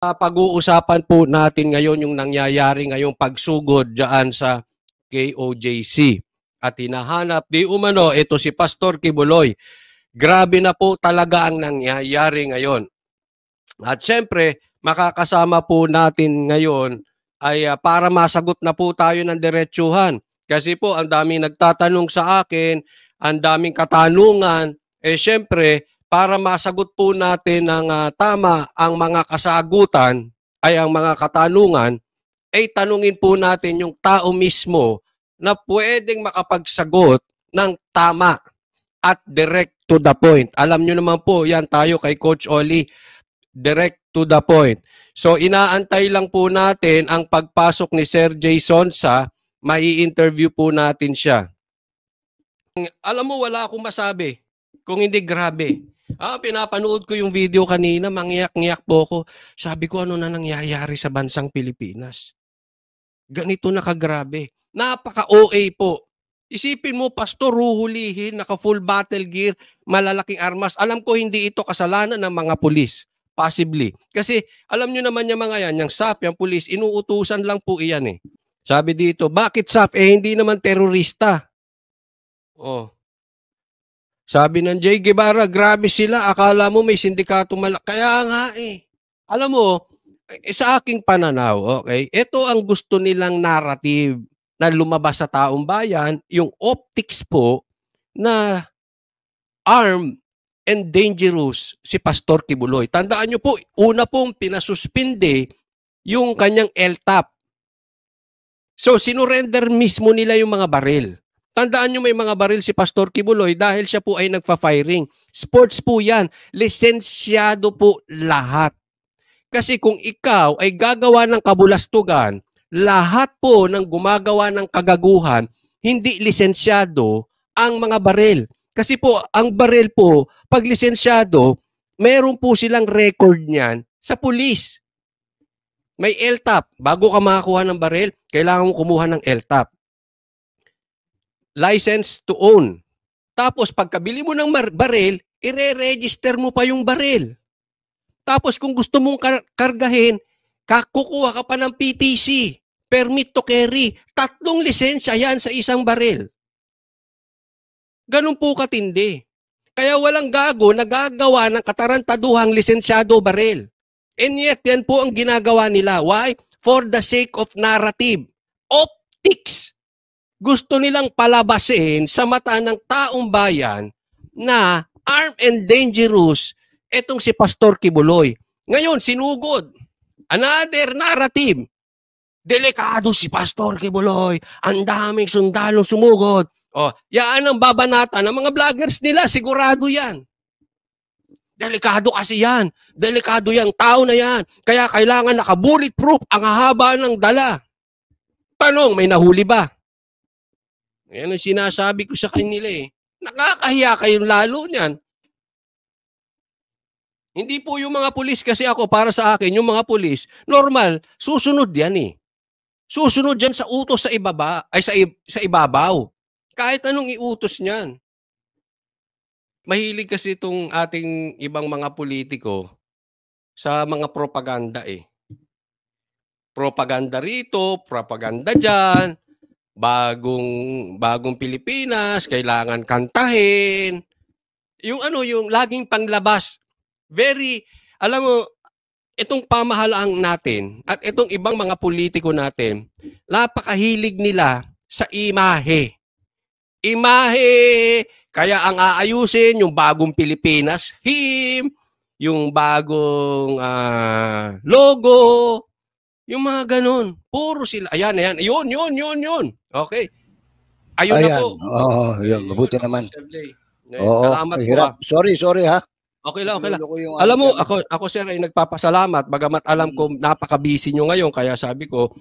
Pag-uusapan po natin ngayon yung nangyayari ngayong pagsugod dyan sa KOJC. At hinahanap di umano, ito si Pastor Kibuloy. Grabe na po talaga ang nangyayari ngayon. At syempre, makakasama po natin ngayon ay para masagot na po tayo ng diretsuhan. Kasi po, ang daming nagtatanong sa akin, ang daming katanungan, syempre, para masagot po natin ng tama ang mga kasagutan ay ang mga katanungan, ay tanungin po natin yung tao mismo na pwedeng makapagsagot ng tama at direct to the point. Alam nyo naman po, yan tayo kay Coach Oli, direct to the point. So inaantay lang po natin ang pagpasok ni Sir Jay Sonsa, mai-interview po natin siya. Alam mo, wala akong masabi kung hindi grabe. Pinapanood ko yung video kanina, mangyak-ngyak po ako. Sabi ko, ano na nangyayari sa bansang Pilipinas? Ganito na kagrabe. Napaka-OA po. Isipin mo, pastor, ruhulihin, naka-full battle gear, malalaking armas. Alam ko hindi ito kasalanan ng mga pulis. Possibly. Kasi alam nyo naman yung mga yan, yung SAP, yung pulis, inuutusan lang po iyan eh. Sabi dito, bakit SAP? Hindi naman terorista. Oh. Sabi ng Jay Guevara, grabe sila. Akala mo may sindikato malaki. Kaya nga eh. Alam mo, sa aking pananaw, okay, ito ang gusto nilang narrative na lumabas sa taong bayan, yung optics po na armed and dangerous si Pastor Kibuloy. Tandaan nyo po, una pong pinasuspinde yung kanyang LTAP. So, sinurrender mismo nila yung mga baril. Tandaan nyo may mga baril si Pastor Kibuloy dahil siya po ay nagfa-firing. Sports po yan. Lisensyado po lahat. Kasi kung ikaw ay gagawa ng kabulastugan, lahat po ng gumagawa ng kagaguhan, hindi lisensyado ang mga baril. Kasi po, ang baril po, pag lisensyado, meron po silang record niyan sa pulis. May LTAP. Bago ka makakuha ng baril, kailangan mo kumuha ng LTAP. License to own. Tapos pagkabili mo ng baril, ire-register mo pa yung baril. Tapos kung gusto mong kargahin, kukuha ka pa ng PTC, permit to carry. 3 lisensya yan sa isang baril. Ganun po katindi. Kaya walang gago na gagawa ng katarantaduhang lisensyado baril. And yet, yan po ang ginagawa nila. Why? For the sake of narrative. Optics. Gusto nilang palabasin sa mata ng taong bayan na armed and dangerous etong si Pastor Kibuloy. Ngayon, sinugod. Another narrative. Delikado si Pastor Kibuloy. Ang daming sundalong sumugod. Yan ang babanata ng mga vloggers nila. Sigurado yan. Delikado kasi yan. Delikado yung tao na yan. Kaya kailangan naka-bulletproof ang haba ng dala. Tanong, may nahuli ba? Yan ang sinasabi ko sa kanila eh. Nakakahiya kayo lalo niyan. Hindi po yung mga pulis kasi ako, para sa akin, yung mga pulis, normal, susunod yan eh. Susunod yan sa utos sa ibaba, ay sa ibabaw. Kahit anong iutos niyan. Mahilig kasi itong ating ibang mga politiko sa mga propaganda eh. Propaganda rito, propaganda dyan, bagong Pilipinas, kailangan kantahin. Yung yung laging panglabas. Alam mo, itong pamahalaang natin at itong ibang mga politiko natin, napakahilig nila sa imahe. Imahe, kaya ang aayusin yung bagong Pilipinas, yung bagong logo, yung mga ganun. Puro sila. Ayan. Yun. Okay. Ayun na po. Yun. Mabuti naman. Salamat po. Sorry ha. Okay lang. Alam mo, ako sir ay nagpapasalamat. Bagamat alam ko napaka-busy nyo ngayon. Kaya sabi ko,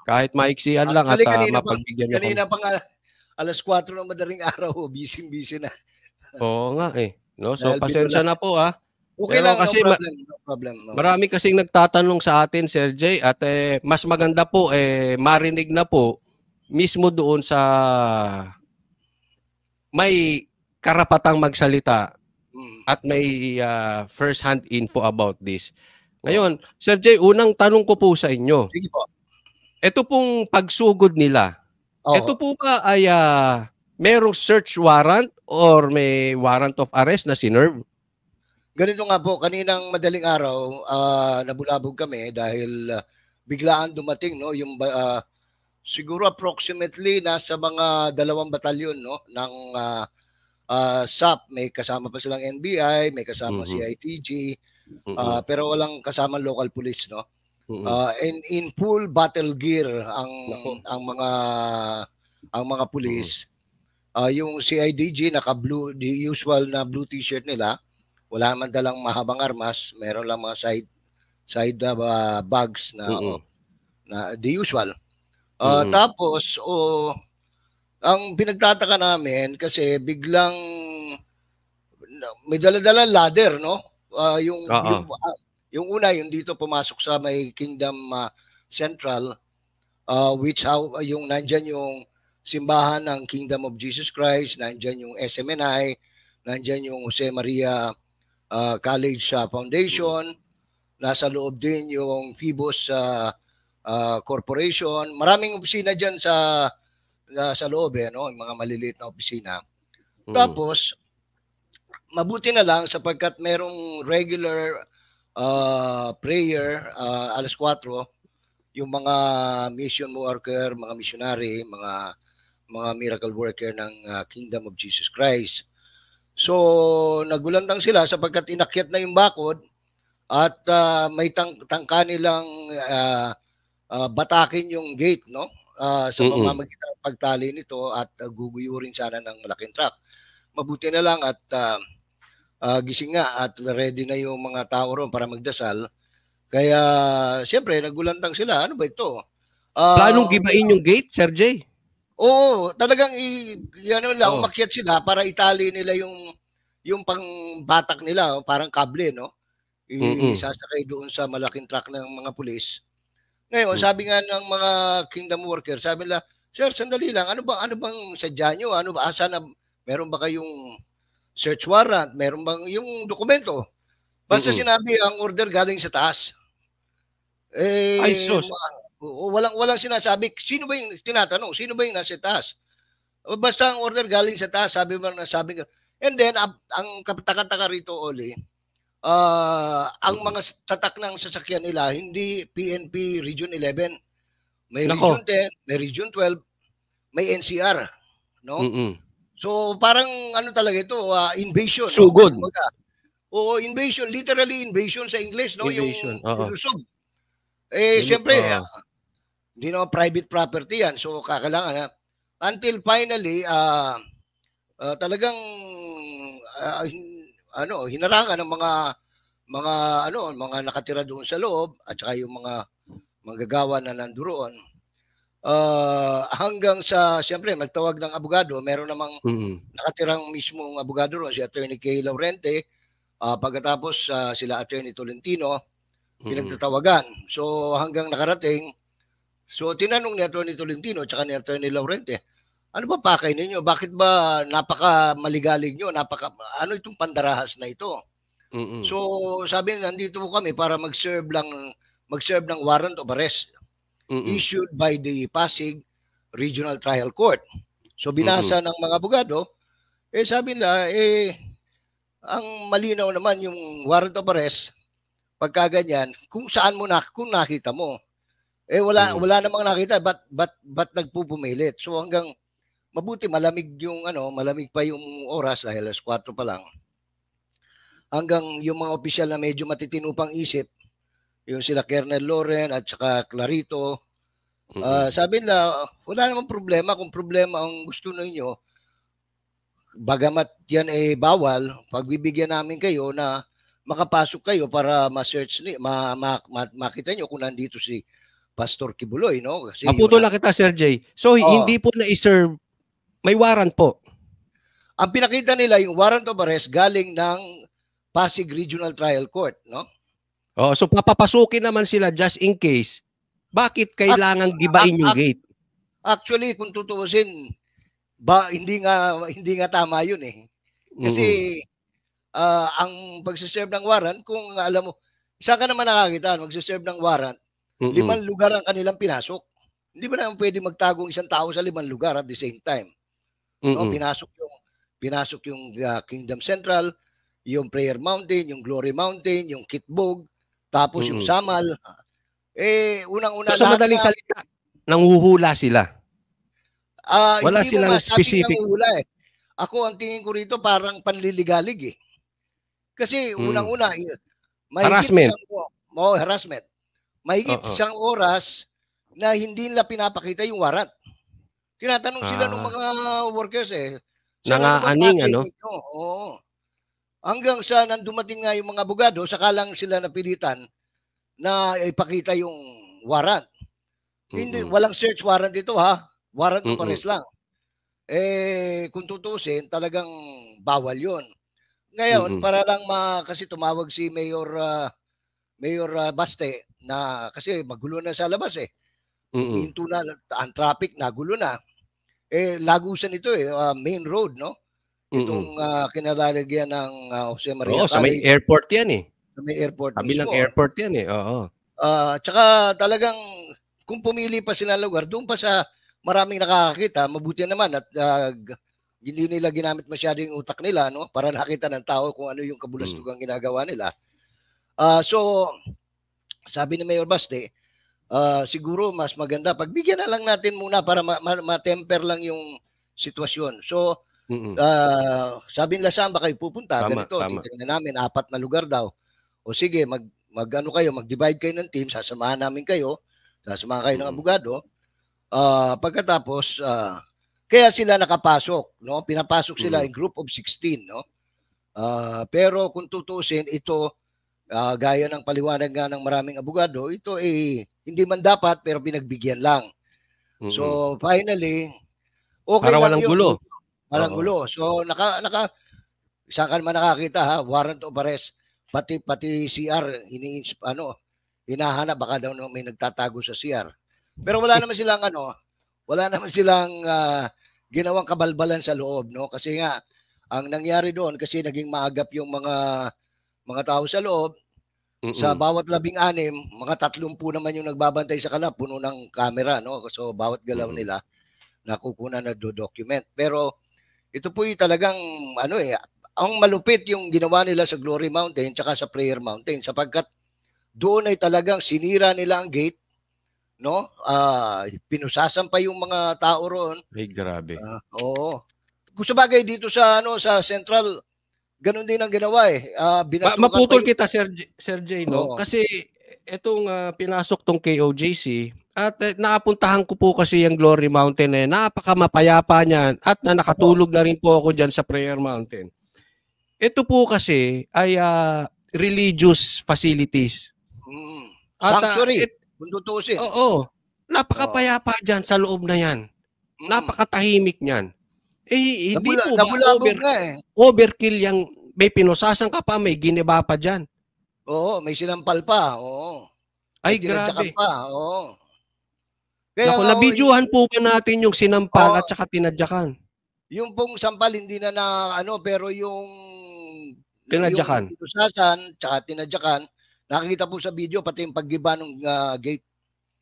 kahit maiksihan lang at mapagbigyan nyo. Kanina pa nga, 4:00 ng madaling araw, busy na. Oo nga eh. No? So, pasensya na po ha. Okay lang, kasi no problem. Marami kasing nagtatanong sa atin, Sir Jay, at mas maganda po, marinig na po mismo doon sa may karapatang magsalita at may first-hand info about this. Ngayon, Sir Jay, unang tanong ko po sa inyo. Sige po. Ito pong pagsugod nila, ito Oo. po ba ay merong search warrant or may warrant of arrest na sinerve? Ganito nga po, kaninang madaling araw, nabulabog kami dahil biglaan dumating, no, yung siguro approximately nasa mga 2 batalyon, no, ng SAP. May kasama pa silang NBI, may kasama CITG, pero walang kasama local police, no. In full battle gear ang mga police. Yung CIDG naka-blue, the usual na blue t-shirt nila. Wala naman dalang mahabang armas, meron lang mga side bags na the usual. Tapos ang pinagtataka namin kasi biglang may dala-dala ladder, no? Yung una, yung dito pumasok sa may Kingdom Central, which yung nandyan yung simbahan ng Kingdom of Jesus Christ, nandyan yung SMNI, nandyan yung Jose Maria College Foundation, nasa loob din yung Phoebus Corporation. Maraming opisina dyan sa loob, no? Yung mga maliliit na opisina. Tapos, mabuti na lang sapagkat merong regular prayer, 4:00, yung mga mission worker, mga missionary, mga miracle worker ng Kingdom of Jesus Christ. So, nagulantang sila sapagkat inakyat na yung bakod at may tangka nilang batakin yung gate, no? Sa pamamagitan ng pagtali nito at guguyurin sana ng malaking truck. Mabuti na lang at gising nga at ready na yung mga tao ron para magdasal. Kaya, siyempre, nagulantang sila. Ano ba ito? Planong gibain yung gate, Sir Jay? Oo, talagang umakyat sila para itali nila yung pangbatak nila, parang kable, no? Isasakay doon sa malaking truck ng mga pulis. Ngayon, sabi nga ng mga kingdom worker, sabi nila, "Sir, sandali lang, ano bang sadya nyo? Ano ba, meron ba kayong search warrant? Meron bang yung dokumento?" Basta sinabi ang order galing sa taas. Ay, sus. Walang sinasabi. Sino ba yung tinatanong? Sino ba yung nasa taas? Basta ang order galing sa taas, sabi. And then, ang kataka-taka rito, Oli, ang mga tatak ng sasakyan nila, hindi PNP Region 11. May Region 10, may Region 12, may NCR. No? So, parang ano talaga ito, invasion. Sugod. No? Oo, invasion. Literally invasion sa English. No? Invasion. Yung lusob. Siyempre, hindi naman private property yan. So, kakailangan until finally, talagang hinarangan ng mga nakatira doon sa loob at saka yung mga manggagawa na nandoon. Hanggang sa, siyempre, magtawag ng abogado. Meron namang nakatirang mismong abogado roon, si Attorney Kay Laurente. Pagkatapos sila Attorney Tolentino, pinagtatawagan. So, hanggang nakarating, so tinanong ni Attorney Tolentino at ni Attorney Laurente, ano ba pakay ninyo? Bakit ba napaka-maligalig nyo? Ano itong pandarahas na ito? So, sabi, nandito po kami para mag-serve ng warrant of arrest issued by the Pasig Regional Trial Court. So, binasa ng mga abogado, sabi nila, ang malinaw naman yung warrant of arrest, pagka ganyan, kung nakita mo. Wala namang nakita, but nagpupumilit. So hanggang mabuti malamig pa yung oras dahil 4:00 pa lang. Hanggang yung mga opisyal na medyo matitino pang isip, yung sila Colonel Loren at saka Clarito, sabi nila, wala namang problema. Kung problema ang gusto ninyo, bagamat yan bawal, pagbibigyan namin kayo na makapasok kayo para ma-search makita nyo kung nandito si Pastor Kibuloy, no? Kasi maputo lang kita, Sir Jay. So, hindi po na-serve, may warrant po. Ang pinakita nila, yung warrant of arrest galing ng Pasig Regional Trial Court, no? So papapasukin naman sila just in case. Bakit kailangan gibain yung gate? Actually, kung tutuusin, hindi nga tama yun Kasi ang pagsiserve ng warrant, kung alam mo, Saan ka naman nakakita? Magsiserve ng warrant. 5 lugar ang kanilang pinasok. Hindi ba naman pwede magtagong isang tao sa 5 lugar at the same time? No, pinasok yung Kingdom Central, yung Prayer Mountain, yung Glory Mountain, yung Kitbog, tapos yung Samal. Unang-una so, sa madaling salita, nanghuhula sila. Wala silang specific. Nanghuhula, eh. Ako ang tingin ko rito parang panliligalig, eh. Kasi unang-una, harassment. Harassment. Mahigit isang oras na hindi nila pinapakita yung warrant. Tinatanong sila ng mga workers, eh. Nangaaning, ano? Oo. Hanggang sa nandumating nga yung mga abogado, saka lang sila napilitan na ipakita yung warrant. Hindi, walang search warrant ito, ha? Warrant of arrest lang. Kung tutusin, talagang bawal yon. Ngayon, para lang kasi tumawag si Mayor Baste na kasi magulo na sa labas, eh. Hinto na ang traffic, nagulo na. Lagusan ito, main road, no? Itong kinalalagyan ng Jose Maria. Oo, sa may airport yan, eh. Sa may airport mismo. Kabilang airport yan, eh. Oo. Tsaka talagang kung pumili pa sila lugar, doon pa sa maraming nakakakita, mabuti naman at hindi nila ginamit masyado yung utak nila, no? Para nakita ng tao kung ano yung kabulastugang ginagawa nila. So, sabi ni Mayor Baste, siguro mas maganda, pagbigyan na lang natin muna para ma-temper lang yung sitwasyon. So, sabi nila saan ba kayo pupunta? Ganito, titignan namin, 4 na lugar daw. O sige, mag-divide kayo ng team, sasamahan namin kayo, sasamahan kayo ng abogado. Pagkatapos, kaya sila nakapasok, no? Pinapasok sila in group of 16, no? Pero kung tutusin, ito, gaya ng paliwanag nga ng maraming abogado, ito hindi man dapat pero pinagbigyan lang. So finally, okay para lang walang gulo. Walang gulo. So saan ka naman nakakita, ha? Warrant of arrest, pati CR hinahanap, baka daw may nagtatago sa CR. Pero wala naman silang ginawang kabalbalan sa loob, no? Kasi nga ang nangyari doon kasi naging maagap yung mga tao sa loob. Sa bawat 16, mga 30 naman yung nagbabantay sa kanila, puno ng camera, no? So bawat galaw nila nakukunan na do-document. Pero ito po talagang ang malupit yung ginawa nila sa Glory Mountain tsaka sa Prayer Mountain sapagkat doon ay talagang sinira nila ang gate, no? Pinusasan pa yung mga tao roon. Ay, grabe. Oo. Kung sabagay dito sa Central, ganun din ang ginawa, eh. Maputol kita, Sir J, no? Kasi itong pinasok tong KOJC at naapuntahan ko po kasi yung Glory Mountain, napakamapayapa niyan at nakatulog na rin po ako diyan sa Prayer Mountain. Ito po kasi ay religious facilities. Sanctuary, kung tutusin. Oo. Napakapayapa diyan sa loob na yan. Napakatahimik niyan. Hindi po ba overkill yung may pinusasan ka pa, may giniba pa dyan? Oo, may sinampal pa. Oo. Ay, grabe. Pa. Oo. Kaya nabidyohan po ba natin yung sinampal at saka tinadyakan? Yung pong sampal, hindi na pero yung tinadyakan. Yung pinusasan, tsaka tinadyakan, nakikita po sa video, pati yung paggiba ng gate.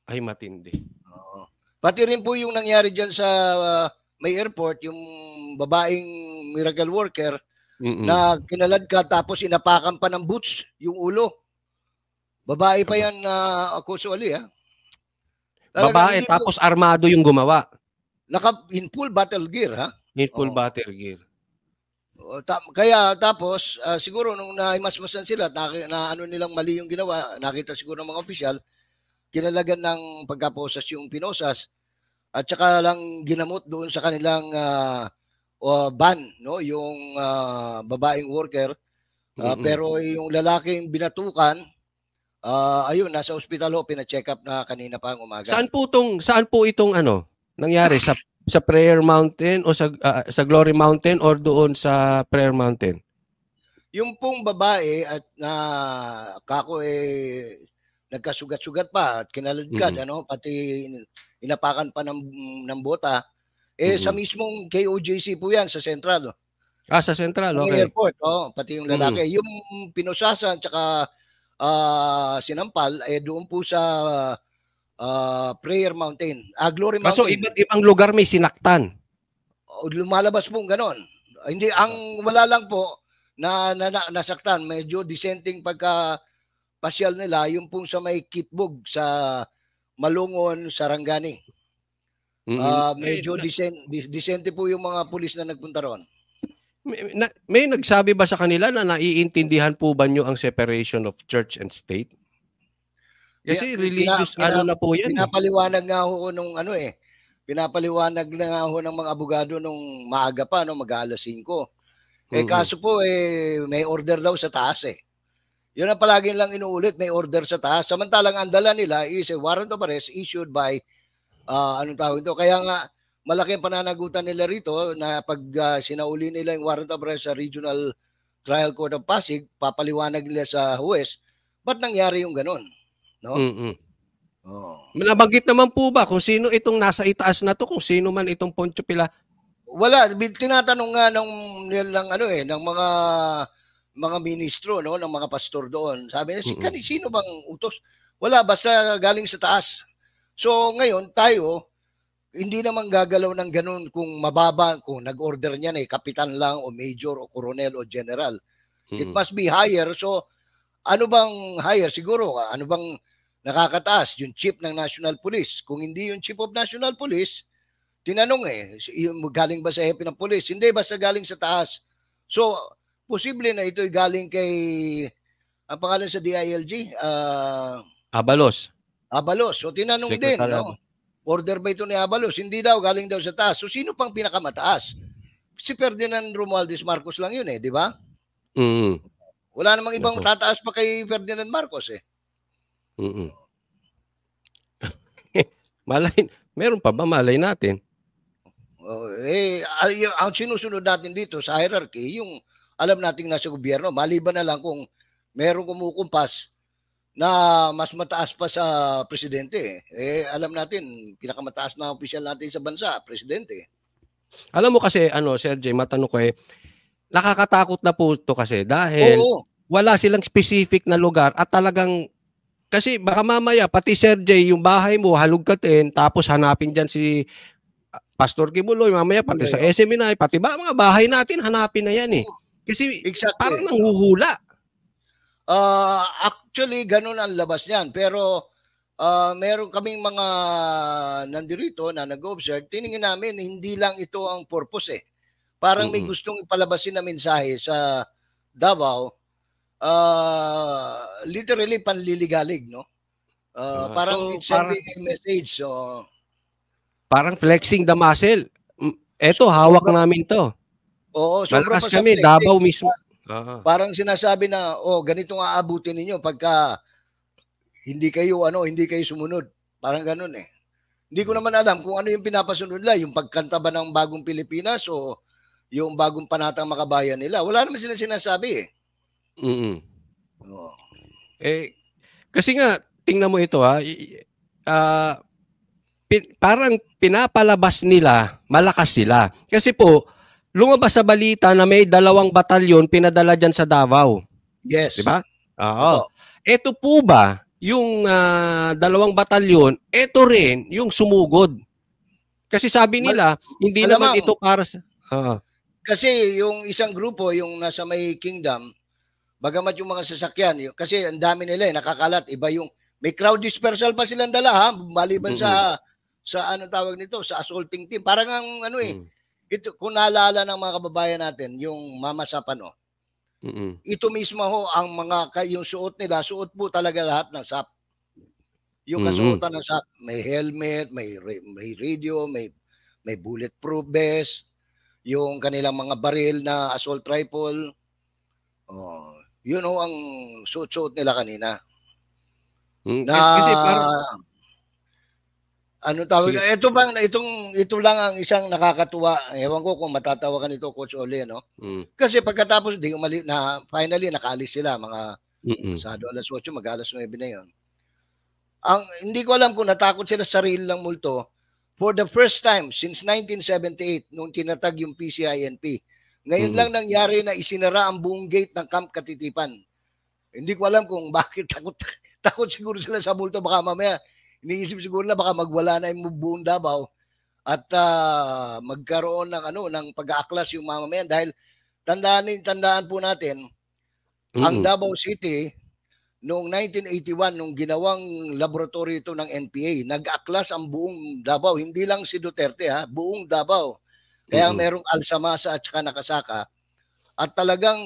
Ay, matindi. Oo. Pati rin po yung nangyari dyan sa may airport, yung babaeng miracle worker na kinalad ka tapos inapakan pa ng boots yung ulo. Babae pa yan usually, ha? Babae tapos armado yung gumawa. In full battle gear, ha? In full battle gear. Kaya tapos siguro nung naimasmasan sila na nilang mali yung ginawa, nakita siguro ng mga opisyal, kinalagan ng pagkaposas yung pinosas at saka lang ginamot doon sa kanilang ban, no, yung babaeng worker. Pero yung lalaking binatukan, ayun, nasa ospital ho, pina-check up na kanina pa ang umaga. Saan po itong nangyari sa Prayer Mountain o sa Glory Mountain or doon sa Prayer Mountain? Yung pong babae at nagkasugat-sugat pa at kinaladkad, pati inapakan pa ng bota. Sa mismong KOJC po yan, sa Central. Sa Central, okay. Airport, pati yung lalaki. Yung pinusasan, tsaka sinampal, doon po sa Prayer Mountain. Glory Mountain. So, iba't ibang lugar may sinaktan. Lumalabas po ganon. Hindi, ang wala lang po na nasaktan, medyo dissenting pagka pasyal nila, yung pong sa may Kitbog, sa Malungon, Sarangani. Medyo disente po yung mga pulis na nagpunta ron. May nagsabi ba sa kanila na naiintindihan po ba nyo ang separation of church and state? Kasi religious na po yan. Pinapaliwanag nga ho nung pinapaliwanag na nga ho ng mga abogado nung maaga pa, mag-alas 5. Kaso po, may order daw sa taas Yun ang palagi lang inuulit, may order sa taas. Samantalang ang dala nila is a warrant of arrest issued by, anong tawag ito? Kaya nga, malaking pananagutan nila rito na pag sinauli nila yung warrant of arrest sa Regional Trial Court of Pasig, papaliwanag nila sa huwes, ba't nangyari yung ganun? No? Nabanggit naman po ba kung sino itong nasa itaas na to, kung sino man itong Poncio Pilato? Wala, tinatanong nga ng mga ministro, ng mga pastor doon. Sabi niya, sino bang utos? Wala, basta galing sa taas. So ngayon tayo, hindi naman gagalaw ng ganun kung mababa, kung nag-order niya kapitan lang o major o colonel o general. It must be higher. So ano bang higher? Siguro, ano bang nakakataas? Yung chief ng National Police. Kung hindi yung chief of National Police, tinanong galing ba sa hepe ng police? Hindi, basta galing sa taas. So, posible na ito'y galing kay, ang pangalan sa DILG? Abalos. So, tinanong din, order ba ito ni Abalos? Hindi daw, galing daw sa taas. So, sino pang pinakamataas? Si Ferdinand Romualdez Marcos lang yun di ba? Wala namang ibang tataas pa kay Ferdinand Marcos Meron pa ba? Malay natin. Ang sinusunod natin dito sa hierarchy, yung alam nating nasa gobyerno, maliban na lang kung merong kumukumpas na mas mataas pa sa presidente. Alam natin, pinakamataas na opisyal natin sa bansa, presidente. Alam mo kasi, Sir Jay, matanong ko nakakatakot na po ito kasi dahil wala silang specific na lugar at talagang, kasi baka mamaya, pati Sir Jay, yung bahay mo, halugkatin, tapos hanapin dyan si Pastor Kibuloy, mamaya pati sa SMNI, pati mga bahay natin, hanapin na yan Kasi parang nanghuhula. Actually, ganun ang labas niyan. Pero meron kaming mga nandirito na nag-observe, tiningin namin, hindi lang ito ang purpose Parang may gustong ipalabasin na mensahe sa Davao, literally panliligalig, no? Parang it's sending a message. Parang flexing the muscle. Eto, hawak namin to. Oo, malakas kami, Davao mismo. Parang sinasabi na, ganito nga aabutin ninyo pagka hindi kayo sumunod. Parang ganun Hindi ko naman alam kung ano yung pinapasunod nila, yung pagkanta ba ng Bagong Pilipinas o yung Bagong Panatang Makabayan nila. Wala naman sila sinasabi kasi nga, tingnan mo ito parang pinapalabas nila, malakas sila. Kasi po, lumabas sa balita na may 2 batalyon pinadala dyan sa Davao. Yes. Diba? Oo. Ito po ba, yung 2 batalyon, ito rin yung sumugod. Kasi sabi nila, hindi naman ito para sa... Kasi yung isang grupo, yung nasa may kingdom, bagamat yung mga sasakyan, kasi ang dami nila nakakalat, iba yung... May crowd dispersal pa silang dala maliban sa anong tawag nito, sa assaulting team. Parang ang ito, kung naalala ng mga kababayan natin, yung Mama Sapano, ito mismo ang yung suot nila, suot po talaga lahat ng SAP. Yung kasuotan ng SAP, may helmet, may radio, may bulletproof vest, yung kanilang mga baril na assault rifle. Yun ang suot nila kanina. Kasi parang ano tawag? Ito lang ang isang nakakatuwa. Ewan ko kung matatawa ka nito, Coach Ole, no? Kasi pagkatapos finally nakaalis sila mga pasado alas 8, mag-alas 9 na 'yon. Hindi ko alam kung natakot sila sa sarili lang multo. For the first time since 1978 nung tinatag yung PCINP. Ngayon lang nangyari na isinara ang buong gate ng Camp Katitipan. Hindi ko alam kung bakit takot siguro sila sa multo. Baka mamaya, iniisip siguro na baka magwala na yung buong Davao at magkaroon ng pag-aaklas yung mamamayan. Dahil tandaan po natin, ang Davao City, noong 1981, nung ginawang laboratory ito ng NPA, nag-aklas ang buong Davao. Hindi lang si Duterte, buong Davao. Kaya merong Alsamasa at saka Nakasaka. At talagang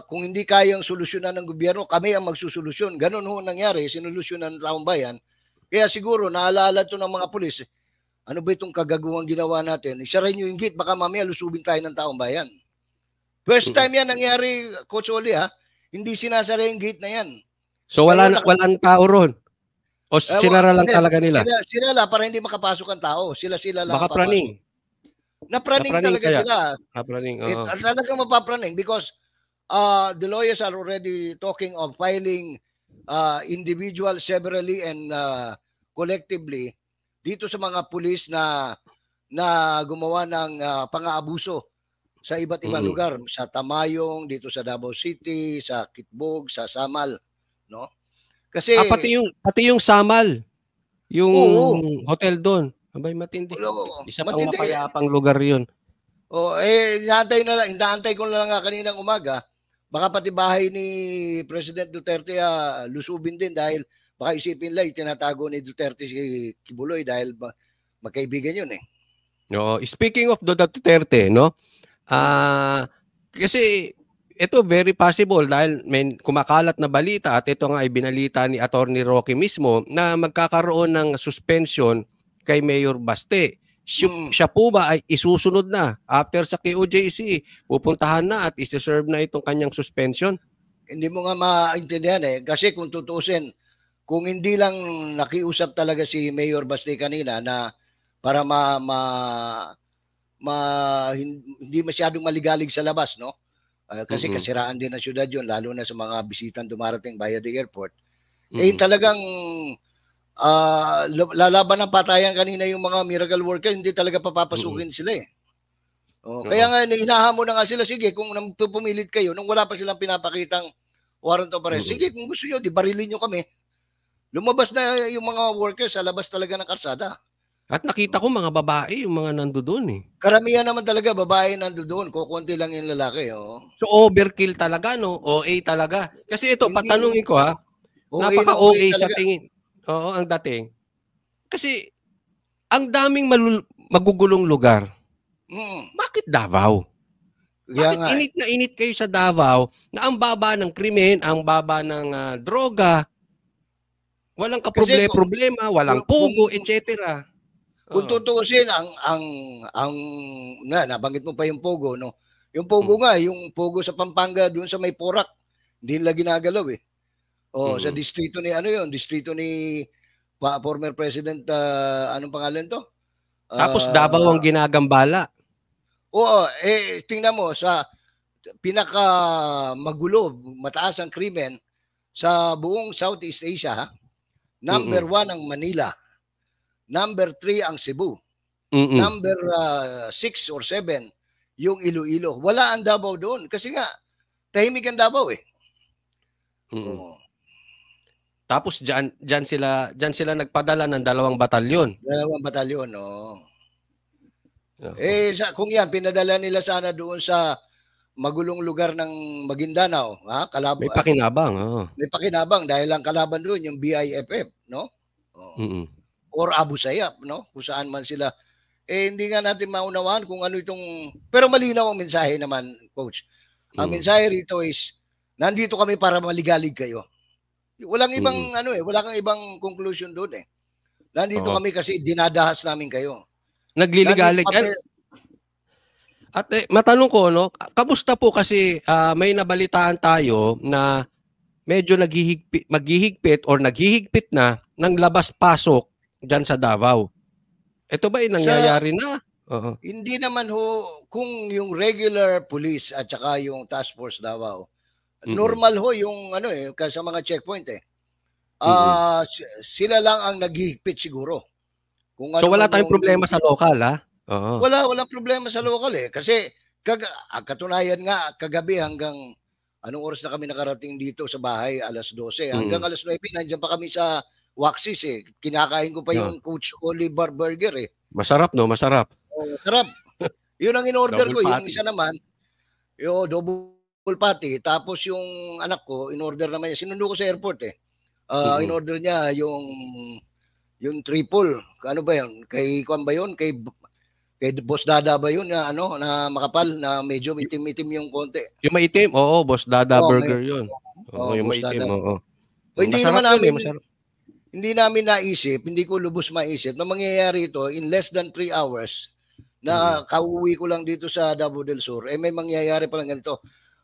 kung hindi kayang solusyonan ng gobyerno, kami ang magsusolusyon. Ganun ho nangyari, sinolusyonan ng taong bayan. Kaya siguro, naalala ito ng mga pulis, ano ba itong kagaguhang ginawa natin? Isara nyo yung gate, baka mamaya lusubin tayo ng taong bayan. First time yan nangyari, Coach Oli, hindi sinasara yung gate na yan. So walang tao ron? O sinara lang talaga nila? Sinara para hindi makapasok ang tao. Sila lang. Baka praning. Napraning talaga kaya sila. Napraning, talagang mapapraning because the lawyers are already talking of filing individual, severally, and collectively dito sa mga pulis na gumawa ng pang-aabuso sa iba't ibang lugar, sa Tamayong, dito sa Davao City, sa Kitbog, sa Samal, no? Kasi pati yung Samal, yung hotel doon, abay matindi. Isa pang mapayapang lugar 'yun. Inaantay ko na lang kaninang umaga. Baka pati bahay ni President Duterte lusubin din dahil baka isipin lang tinatago ni Duterte si Kibuloy dahil magkaibigan yun eh. No, speaking of Duterte, no? Kasi ito very possible dahil may kumakalat na balita at ito nga ay binalita ni Attorney Roque mismo na magkakaroon ng suspension kay Mayor Baste. Siya po ba ay isusunod na after sa KOJC? Pupuntahan na at isi-serve na itong kanyang suspension? Hindi mo nga maintindihan kasi kung tutuusin, kung hindi lang nakiusap talaga si Mayor Baste kanina na para hindi masyadong maligalig sa labas, no? Kasi kasiraan din ng syudad yun, lalo na sa mga bisitang dumarating via the airport. Talagang lalaban ng patayan kanina yung mga miracle workers, hindi talaga papapasukin sila eh. Kaya nga, hinahamon na nga sila, sige, kung pumilit kayo, nung wala pa silang pinapakitang warrant of arrest, sige, kung gusto nyo, di barilin nyo kami. Lumabas na yung mga workers sa labas talaga ng karsada. At nakita ko mga babae, yung mga nandoon eh. Karamihan naman talaga babae nandoon, kukunti lang yung lalaki. So overkill talaga, no? OA talaga. Kasi ito, patanungin ko napaka-OA sa tingin. Oo, ang dating. Kasi ang daming magugulong lugar. Bakit Davao? Bakit init na init kayo sa Davao na ang baba ng krimen, ang baba ng droga, walang kaproblema, walang pugo, etc. Kung tutuusin nabanggit mo pa yung Pogo, no? Yung Pogo nga, yung Pogo sa Pampanga doon sa may Porac, hindi nila ginagalaw eh. Sa distrito ni distrito ni former President anong pangalan to? Tapos Davao ang ginagambala. Tingnan mo sa pinaka magulo, mataas ang krimen sa buong Southeast Asia, number 1 ang Manila. Number 3 ang Cebu. Number 6 or 7 yung Iloilo. Wala ang Davao doon kasi nga tahimik ang Davao eh. Tapos diyan sila nagpadala ng 2 batalyon. 2 batalyon, kung yan pinadala nila sana doon sa magulong lugar ng Maguindanao, may pakinabang, May pakinabang dahil ang kalaban doon yung BIFF, no? Or Abu Sayyaf, no? Kung saan man sila. Hindi nga natin maunawaan kung ano itong... Pero malinaw ang mensahe naman, Coach. Ang mensahe rito is, nandito kami para maligalig kayo. Walang ibang, wala kang ibang conclusion doon eh. Nandito kami kasi dinadahas namin kayo. Nagliligalig. At matanong ko, no? Kamusta po kasi may nabalitaan tayo na medyo maghihigpit or naghihigpit na ng labas-pasok dyan sa Davao. Ito ba nangyayari na? Hindi naman kung yung regular police at saka yung task force Davao, normal yung sa mga checkpoint eh. Sila lang ang naghihigpit siguro. So wala tayong problema sa lokal, Wala problema sa lokal eh. Kasi katunayan nga kagabi hanggang Anong oras na kami nakarating dito sa bahay? Alas 12. Hanggang alas 9, nandiyan pa kami sa Waxis eh. Kinakain ko pa yung Coach Oliver Burger eh. Masarap, no? Masarap. Oh, masarap. Yun ang in-order ko. Yung isa naman, yung double patty. Tapos yung anak ko, in-order naman niya. Sinundo ko sa airport eh. In-order niya yung triple. Ano ba yun? Kay Kwan ba yun? Kay Boss Dada ba yun na na makapal na medyo itim-itim yung konti? Yung maitim, oo, Boss Dada burger yun. Oo, yung maitim, oo. Hindi naman namin, hindi namin naisip, hindi ko lubos maisip na mangyayari ito in less than 3 hours na kauwi ko lang dito sa Davao del Sur. May mangyayari pa lang ganito.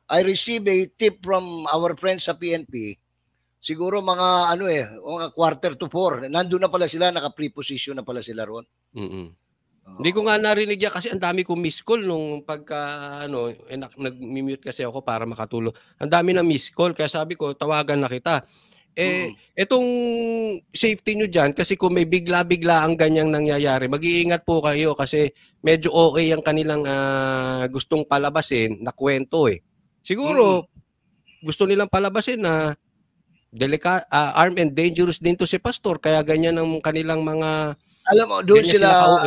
I received a tip from our friends sa PNP. Siguro mga mga 3:45. Nandun na pala sila, naka-preposition na pala sila ron. Hindi ko nga narinig yan kasi ang dami kong miss call nung pagka nag-mute kasi ako para makatulog. Ang dami na miss call kaya sabi ko tawagan na kita. Itong safety nyo dyan kasi kung may bigla-bigla ang ganyang nangyayari, mag-iingat po kayo kasi medyo okay ang kanilang gustong palabasin na kwento eh. Siguro gusto nilang palabasin na armed and dangerous din to si Pastor kaya ganyan ang kanilang mga alam mo doon sila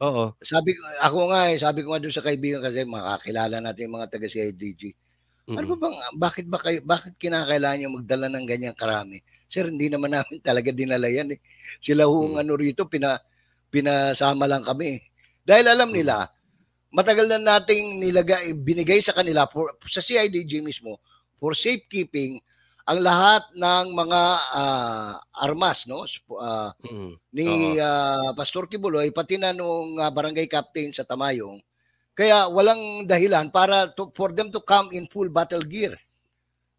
oo. Sabi ko nga doon sa kaibigan kasi makakilala natin yung mga taga CIDG. Ano ba bang bakit kinakailangan niyo magdala ng ganyang karami? Sir, hindi naman namin talaga dinala yan eh. Sila hung rito pinasama lang kami. Dahil alam nila matagal na nating binigay sa kanila sa CIDG mismo for safekeeping ang lahat ng mga armas ni Pastor Kibuloy pati na nung barangay captain sa Tamayong. Kaya walang dahilan for them to come in full battle gear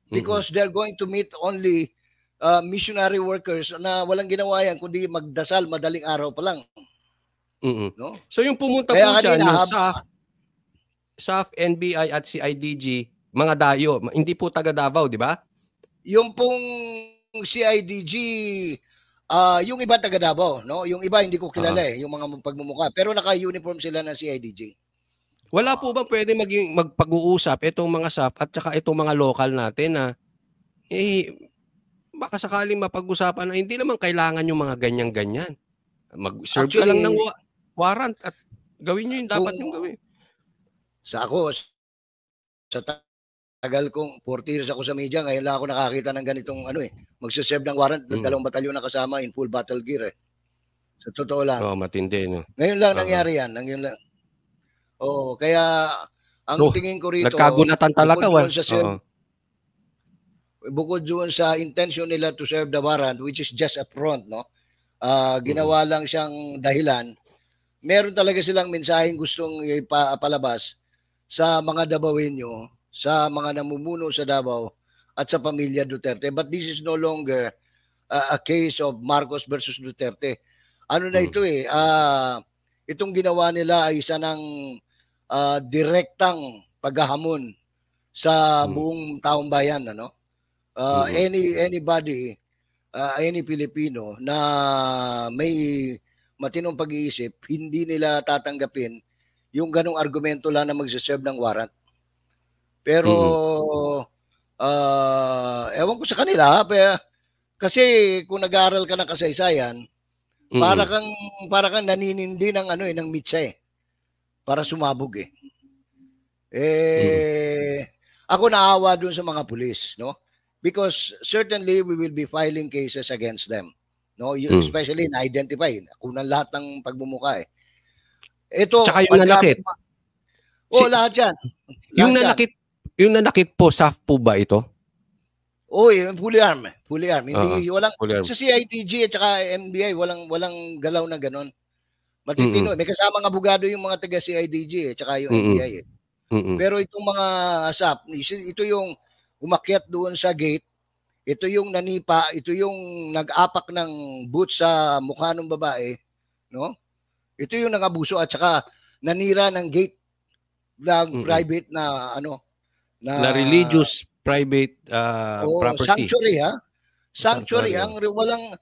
because they're going to meet only missionary workers na walang ginawa yan kundi magdasal madaling araw pa lang. No? So yung pumunta po dyan, yung SAF, NBI at CIDG, mga dayo, hindi po taga Davao, di ba? Yung pong CIDG, yung iba taga Davao, no? Yung iba hindi ko kilala yung mga pagmumukha. Pero naka-uniform sila ng CIDG. Wala po ba pwede magpag-uusap itong mga SAF at saka itong mga local natin na baka sakaling mapag-usapan na hindi naman kailangan yung mga ganyan-ganyan. Mag-serve ka lang ng warrant at gawin nyo yung dapat yung gawin. Sa tagal kong 40 years ako sa media, ngayon lang ako nakakita ng ganitong magse-serve ng warrant, 2 batalyon na kasama in full battle gear eh. Sa totoo lang. Matindi no. Ngayon lang nangyari yan, ngayon lang. Kaya ang tingin ko rito, nagkagulatan talaga bukod doon sa intention nila to serve the warrant, which is just a front, no? Ginawa lang siyang dahilan. Meron talaga silang mensaheng gustong ipalabas sa mga Davaoenyo, sa mga namumuno sa Davao at sa pamilya Duterte. But this is no longer a case of Marcos versus Duterte. Ano na ito eh, itong ginawa nila ay isa ng direktang paghahamon sa buong taong bayan. Anybody, any Pilipino na may matinong pag-iisip, hindi nila tatanggapin yung ganong argumento lang na magsaserve ng warrant. Pero ewan ko sa kanila kasi kung nag-aaral ka ng kasaysayan, para kang naninindi ng ng mitsa eh. Para sumabog eh. Ako naawa doon sa mga pulis, no? Because certainly we will be filing cases against them. No, especially na-identify kunan lahat ng pagmumukha eh. Ito, tsaka yung nanakit. Lahat yan. Yung nanakit po, SAF po ba ito? Yung fully arm. Hindi sa CIDG at saka MBI walang galaw na ganon. Matitino. May kasamang abogado yung mga taga CIDG at saka yung MBI eh. Pero itong mga SAF, ito yung umakyat doon sa gate, ito yung nanipa, ito yung nag-apak ng boot sa mukha ng babae, no? Ito yung nangabuso at saka nanira ng gate ng private na na religious private property. Sanctuary ang walang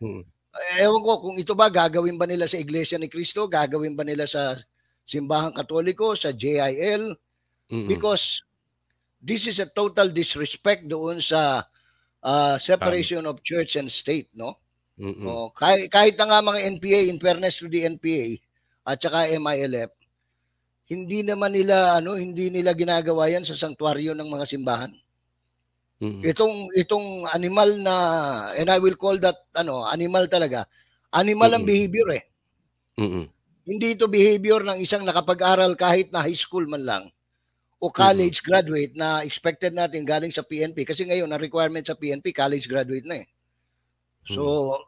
ewan ko kung ito ba gagawin ba nila sa Iglesia ni Cristo, gagawin ba nila sa Simbahang Katoliko, sa JIL, because this is a total disrespect doon sa separation of church and state, no? Kahit na nga mga NPA, in fairness to the NPA at saka MILF, hindi naman nila hindi nila ginagawa yan sa sanktuaryo ng mga simbahan. Itong animal na, and I will call that animal talaga. Animal ang behavior eh. Hindi ito behavior ng isang nakapag-aral kahit na high school man lang o college graduate na expected natin galing sa PNP. Kasi ngayon, ang requirement sa PNP, college graduate na eh. So,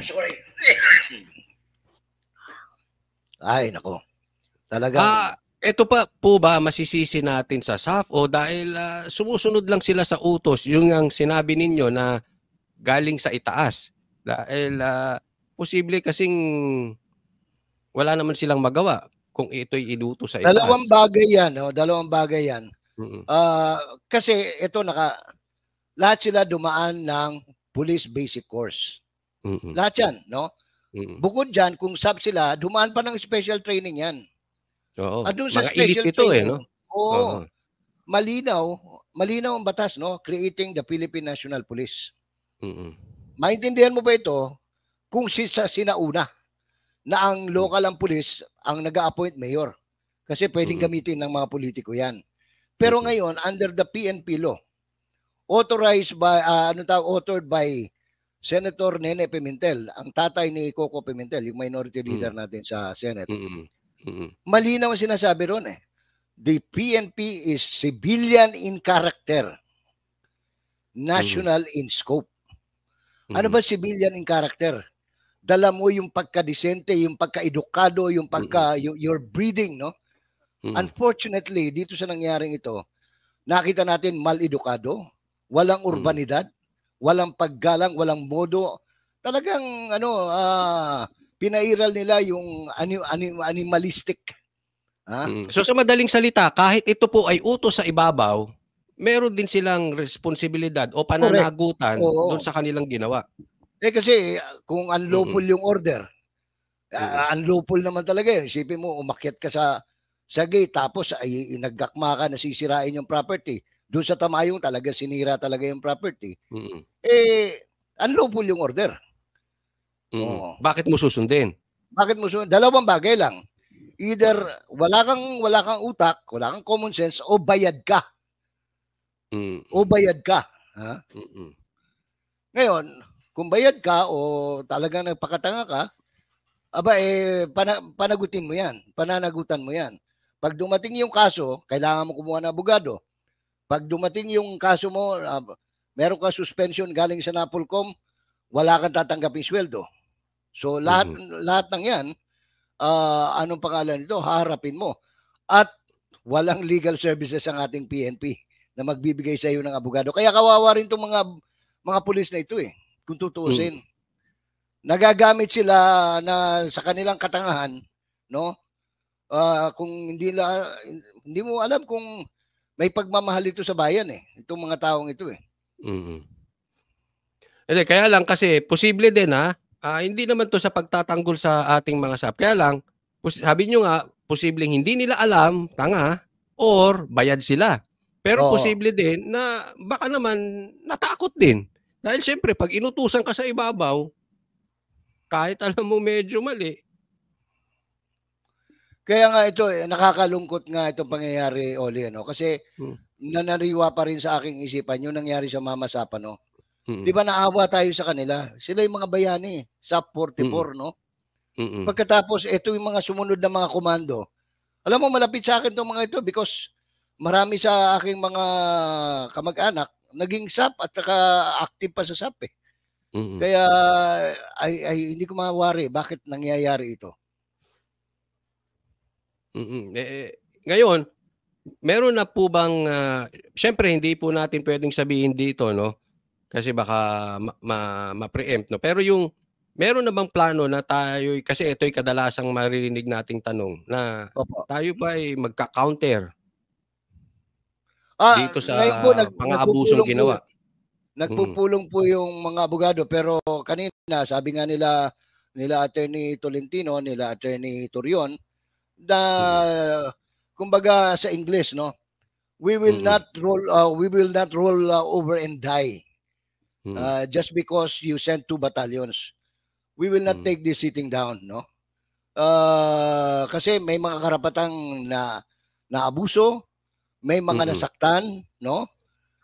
sorry. Ay, nako. Talaga. Ito pa po ba masisisi natin sa SAF o dahil sumusunod lang sila sa utos, yung ang sinabi ninyo na galing sa itaas? Dahil posible kasing wala naman silang magawa kung ito'y inuto sa itaas. Dalawang bagay yan. Kasi ito lahat sila dumaan ng police basic course. Lahat yan, no? Bukod dyan, kung sub sila, dumaan pa ng special training yan. Oo. Sa mga special elite ito training, no? Malinaw ang batas, no? Creating the Philippine National Police. Maintindihan mo ba ito kung sinauna na ang local ang police ang nag-a-appoint mayor? Kasi pwedeng gamitin ng mga politiko yan. Pero ngayon, under the PNP law, authored by Senator Nene Pimentel, ang tatay ni Coco Pimentel, yung minority leader natin sa Senate. Malinaw ang sinasabi ron eh. The PNP is civilian in character, national in scope. Ano ba civilian in character? Dala mo yung pagka-decente, yung pagka-edukado, yung your breeding, no? Unfortunately, dito sa nangyaring ito, nakita natin mal-edukado, walang urbanidad, walang paggalang, walang modo. Talagang pinairal nila yung animalistic. So sa madaling salita, kahit ito po ay utos sa ibabaw, meron din silang responsibilidad o pananagutan doon sa kanilang ginawa. Kasi kung unlawful yung order, unlawful naman talaga yun. Isipin mo, umakyat ka sa gate, tapos ay naggakma ka, nasisirain yung property. Doon sa Tamayong talaga, sinira talaga yung property. Unlawful yung order. Bakit mo susundin? Dalawang bagay lang. Either wala kang utak, wala kang common sense, o bayad ka. Ha? Ngayon, kung bayad ka o talagang nagpakatanga ka, panagutin mo yan. Pananagutan mo yan. Pag dumating yung kaso, kailangan mo kumuha ng abogado. Pag dumating yung kaso mo, meron ka suspension galing sa NAPOLCOM, wala kang tatanggaping sweldo. So lahat ng yan, anong pangalan nito, haharapin mo. At walang legal services ang ating PNP na magbibigay sa iyo ng abogado. Kaya kawawa rin itong mga pulis na ito eh, kung tutuusin. Nagagamit sila na sa kanilang katangahan, no? Kung hindi mo alam kung may pagmamahal ito sa bayan eh, itong mga taong ito eh. Kaya lang kasi posible din hindi naman to sa pagtatanggol sa ating mga SAP. Kaya lang, sabi nyo nga, posibleng hindi nila alam, tanga, or bayad sila. Pero posible din na baka naman natakot din. Dahil siyempre, pag inutusan ka sa ibabaw, kahit alam mo medyo mali. Kaya nga ito, nakakalungkot nga itong pangyayari, Oli, kasi nanariwa pa rin sa aking isipan yung nangyari sa Mama Sapa, no? Di ba naawa tayo sa kanila? Sila yung mga bayani, SAP 44, no? Pagkatapos, ito yung mga sumunod na mga komando. Alam mo, malapit sa akin itong mga ito because marami sa aking mga kamag-anak naging SAP at saka active pa sa SAP eh. Kaya ay hindi ko mawari bakit nangyayari ito. Ngayon, meron na po bang syempre hindi po natin pwedeng sabihin dito, no? Kasi baka ma-preempt, no? Pero yung meron na bang plano na tayo, kasi ito'y kadalasang maririnig nating tanong na tayo ba ay magka-counter dito sa pang-aabusong ginawa? Nagpupulong po yung mga abogado, pero kanina sabi nga nila Attorney Tolentino, nila Attorney Torion, na kumbaga sa English, no? We will not roll over and die. Just because you sent 2 battalions. We will not take this sitting down, no? Kasi may mga karapatang na abuso, may mga nasaktan, no?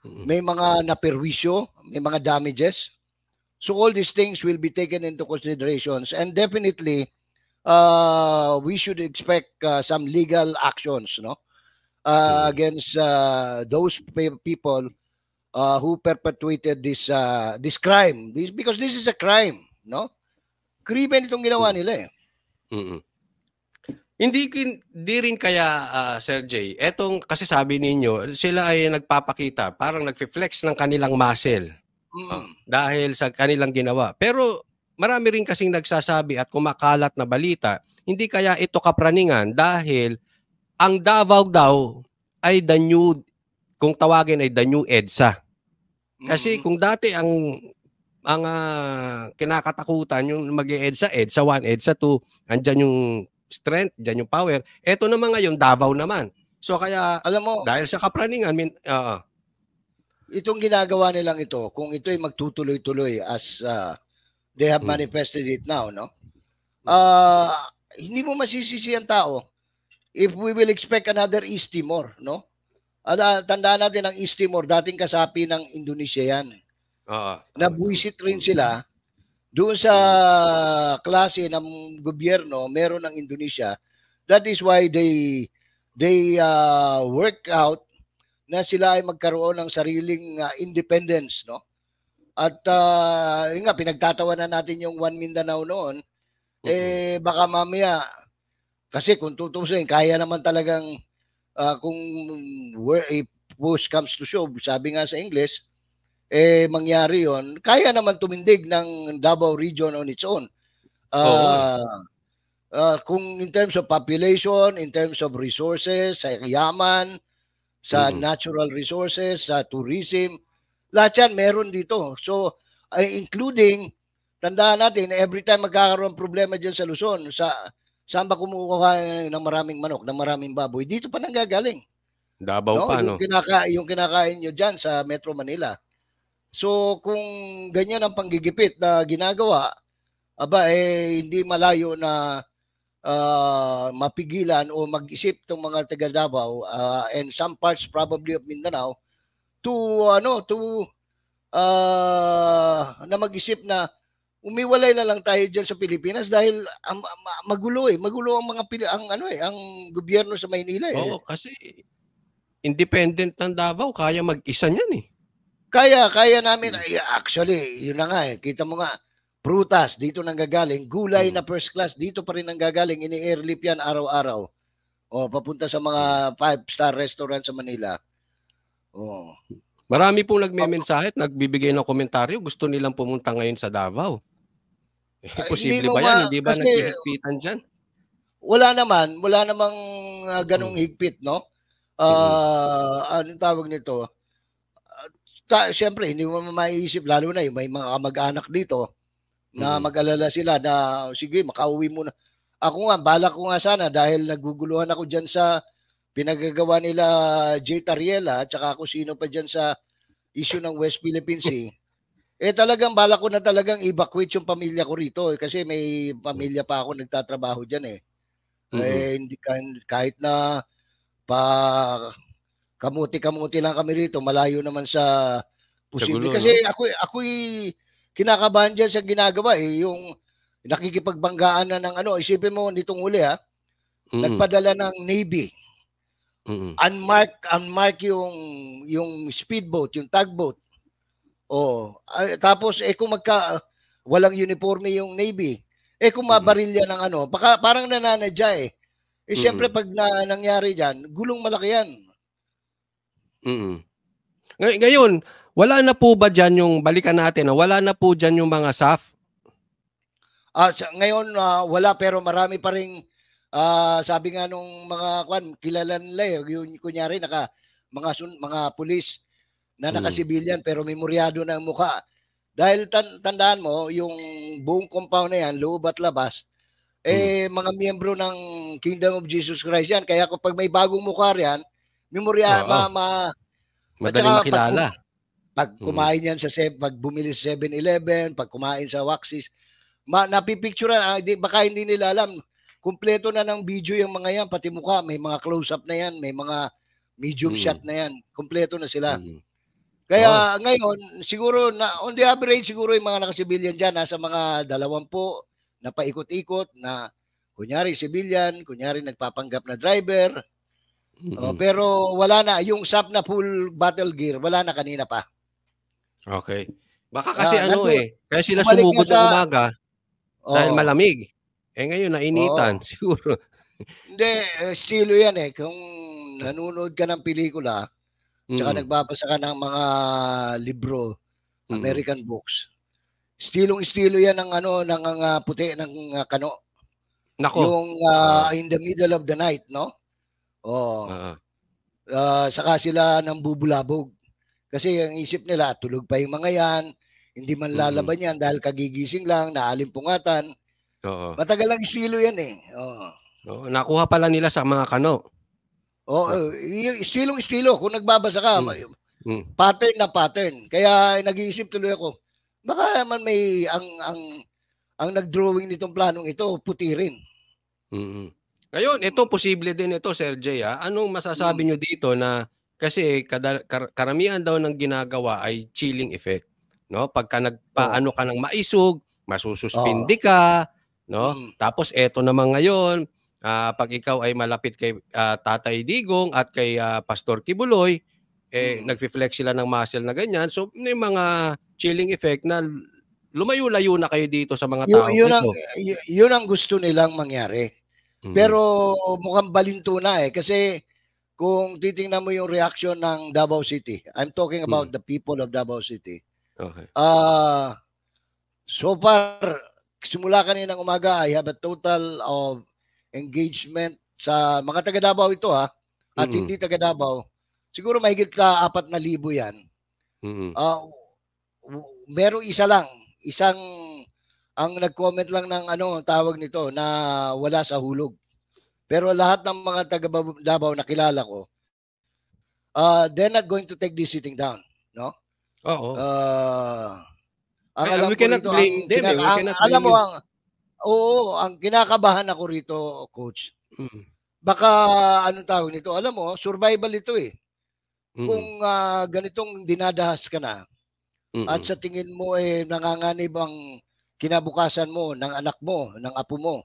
May mga naperwisyo, may mga damages. So all these things will be taken into considerations, and definitely we should expect some legal actions, no? Against those people who perpetuated this crime. Because this is a crime, no? Krimen itong ginawa nila eh. Hindi rin kaya, Sir Jay, etong kasi sabi ninyo, sila ay nagpapakita, parang nagfe-flex ng kanilang muscle dahil sa kanilang ginawa. Pero marami rin kasing nagsasabi at kumakalat na balita, hindi kaya ito kapraningan dahil ang Davao daw ay the new, kung tawagin ay the new EDSA. Kasi kung dati ang kinakatakutan yung mag-EDSA, EDSA 1, EDSA 2, andyan yung strength, dyan yung power. Ito naman ngayon, Davao naman. So kaya, alam mo, dahil sa kapraningan, itong ginagawa nilang ito, kung ito ay magtutuloy-tuloy as they have manifested it now, no? Hindi mo masisisi ang tao if we will expect another East Timor, no? Tandaan natin ang East Timor, dating kasapi ng Indonesia yan. Nabuisit rin sila doon sa klase ng gobyerno meron ng Indonesia. That is why they work out na sila ay magkaroon ng sariling independence, no? At yun nga, pinagtatawanan natin yung One Mindanao noon. Baka mamaya, kasi kung tutusin, kaya naman talagang kung if push comes to shove, sabi nga sa English, mangyari yon, kaya naman tumindig ng Davao region on its own. Kung in terms of population, in terms of resources, sa yaman, sa natural resources, sa tourism, lahat yan meron dito. So, including, tandaan natin, every time magkakaroon problema dyan sa Luzon, saan ba kumukuha ng maraming manok, ng maraming baboy? Dito pa nanggagaling. Davao pa, no? Yung kinakain nyo dyan sa Metro Manila. So, kung ganyan ang panggigipit na ginagawa, hindi malayo na mapigilan o mag-isip itong mga taga Davao and some parts probably of Mindanao na mag-isip na umiwalay na lang tayo diyan sa Pilipinas dahil magulo ang ang gobyerno sa Maynila eh. Oo, kasi independent ng Davao, kaya mag-isa niyan eh. Kaya namin, actually, yun na nga eh, kita mo nga, prutas, dito nanggagaling, gulay na first class, dito pa rin nanggagaling, ini-airlift yan araw-araw. Papunta sa mga 5-star restaurant sa Manila. Marami pong nagme-mensahe at nagbibigay ng komentaryo, gusto nilang pumunta ngayon sa Davao. Posible ba yan? Hindi ba naghihigpitan dyan? Wala namang ganong higpit, no? Anong tawag nito? Siyempre, hindi mo maiisip, lalo na yung may mga kamag-anak dito na mag-alala sila na, sige, makauwi muna. Ako nga, balak ko nga sana dahil naguguluhan ako dyan sa pinagagawa nila Jay Tariela at saka ako sino pa dyan sa issue ng West Philippine Sea. Talagang balak ko na talagang evacuate yung pamilya ko rito kasi may pamilya pa ako nagtatrabaho dyan eh. Hindi kahit na kamuti-kamuti lang kami rito, malayo naman sa posible. Kasi ako'y kinakabahan dyan sa ginagawa eh, yung nakikipagbangaan na ng isipin mo nitong uli nagpadala ng Navy. Unmark yung speedboat, yung tugboat. Tapos kung walang uniforme yung Navy, kung mabarilya ng parang nananadya eh. Siyempre pag nangyari dyan, gulong malaki yan. Ngayon, wala na po ba dyan yung, balikan natin, wala na po dyan yung mga SAF? Ngayon, wala, pero marami pa rin, sabi nga nung mga kilala nila yung kunyari, mga pulis na nakasibilyan pero memoryado na ang mukha. Dahil tandaan mo, yung buong compound na yan, loob at labas, mga miyembro ng Kingdom of Jesus Christ yan. Kaya kapag may bagong mukha yan, memorya, madaling makilala. Pag kumain yan pag bumili sa 7-Eleven, pag kumain sa Waxis, napipicturean, baka hindi nila alam, kumpleto na ng video yung mga yan, pati mukha, may mga close-up na yan, may mga medium shot na yan, kumpleto na sila. Kaya ngayon, siguro, on the average, siguro yung mga naka-civilian dyan, nasa mga 20 na paikot-ikot na kunyari civilian, kunyari nagpapanggap na driver. Pero wala na, yung SAP na full battle gear, wala na kanina pa. Okay. Baka kasi kaya sila sumugod ng umaga dahil malamig. Ngayon, nainitan, siguro. Hindi, estilo yan Kung nanonood ka ng pelikula, tsaka nagbabasa ka ng mga libro, American books, Estilong-estilo yan ng puti ng kano. Nako. Yung in the middle of the night, no? Saka sila nang bubulabog. Kasi ang isip nila, tulog pa yung mga yan, hindi man lalaban yan dahil kagigising lang, naalimpungatan. Matagal lang estilo yan Nakuha pala nila sa mga kano. Estilong-estilo. Kung nagbabasa ka, pattern na pattern. Kaya nag-iisip tuloy ako, baka naman may ang nag-drawing nitong planong ito, puti rin. Ngayon, ito posible din ito, Sir Jay. Anong masasabi nyo dito na kasi karamihan daw ng ginagawa ay chilling effect, no? Pagka nagpaano ka ng maisog, masususpindi ka, no? Tapos eto naman ngayon, pag ikaw ay malapit kay Tatay Digong at kay Pastor Kibuloy, nagfi-flex sila ng muscle na ganyan. So may mga chilling effect na lumayo-layo na kayo dito sa mga tao. Yun ang gusto nilang mangyari. Pero mukhang balinto na kasi kung titingnan mo yung reaction ng Davao City, I'm talking about the people of Davao City. Okay. So far, simula kaninang umaga, I have a total of engagement sa mga taga Davao ito at hindi taga Davao. Siguro mahigit ka 4,000 yan. Meron isang ang nag-comment lang ng tawag nito na wala sa hulog. Pero lahat ng mga taga Davao na kilala ko, they're not going to take this sitting down, no? Oo. We cannot blame them. Alam mo, ang kinakabahan ako rito, Coach. Baka anong tawag nito? Alam mo, survival ito Kung ganitong dinadahas ka na, at sa tingin mo nanganganib ang kinabukasan mo, ng anak mo, ng apo mo,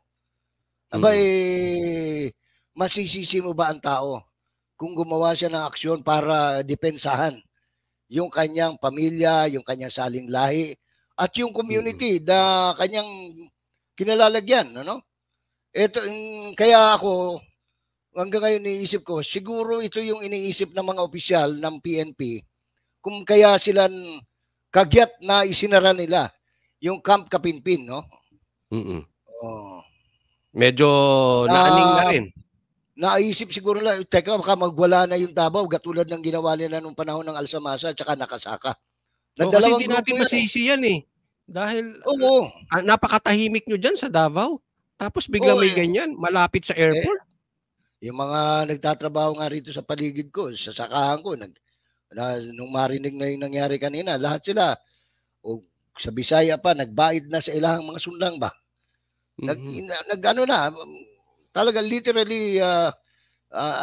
masisisi mo ba ang tao kung gumawa siya ng aksyon para depensahan yung kanyang pamilya, yung kanyang saling lahi, at yung community na kanyang kinalalagyan, kaya ako, hanggang ngayon iniisip ko, siguro ito yung iniisip ng mga opisyal ng PNP, kung kaya sila kagyat na isinara nila yung Camp Kapinpin, no? Medyo naaning na rin. Naisip siguro na, teka, baka magwala na yung Davao, katulad ng ginawa nila nung panahon ng Alsamasa at saka Nakasaka. Kasi hindi natin masisi yan Dahil napakatahimik nyo dyan sa Davao. Tapos biglang may ganyan, malapit sa airport. Yung mga nagtatrabaho nga rito sa paligid ko, sa sakahan ko, nung marinig na yung nangyari kanina, lahat sila, sa Bisaya pa, nagbaid na sa ilahang mga sundang ba? Talaga literally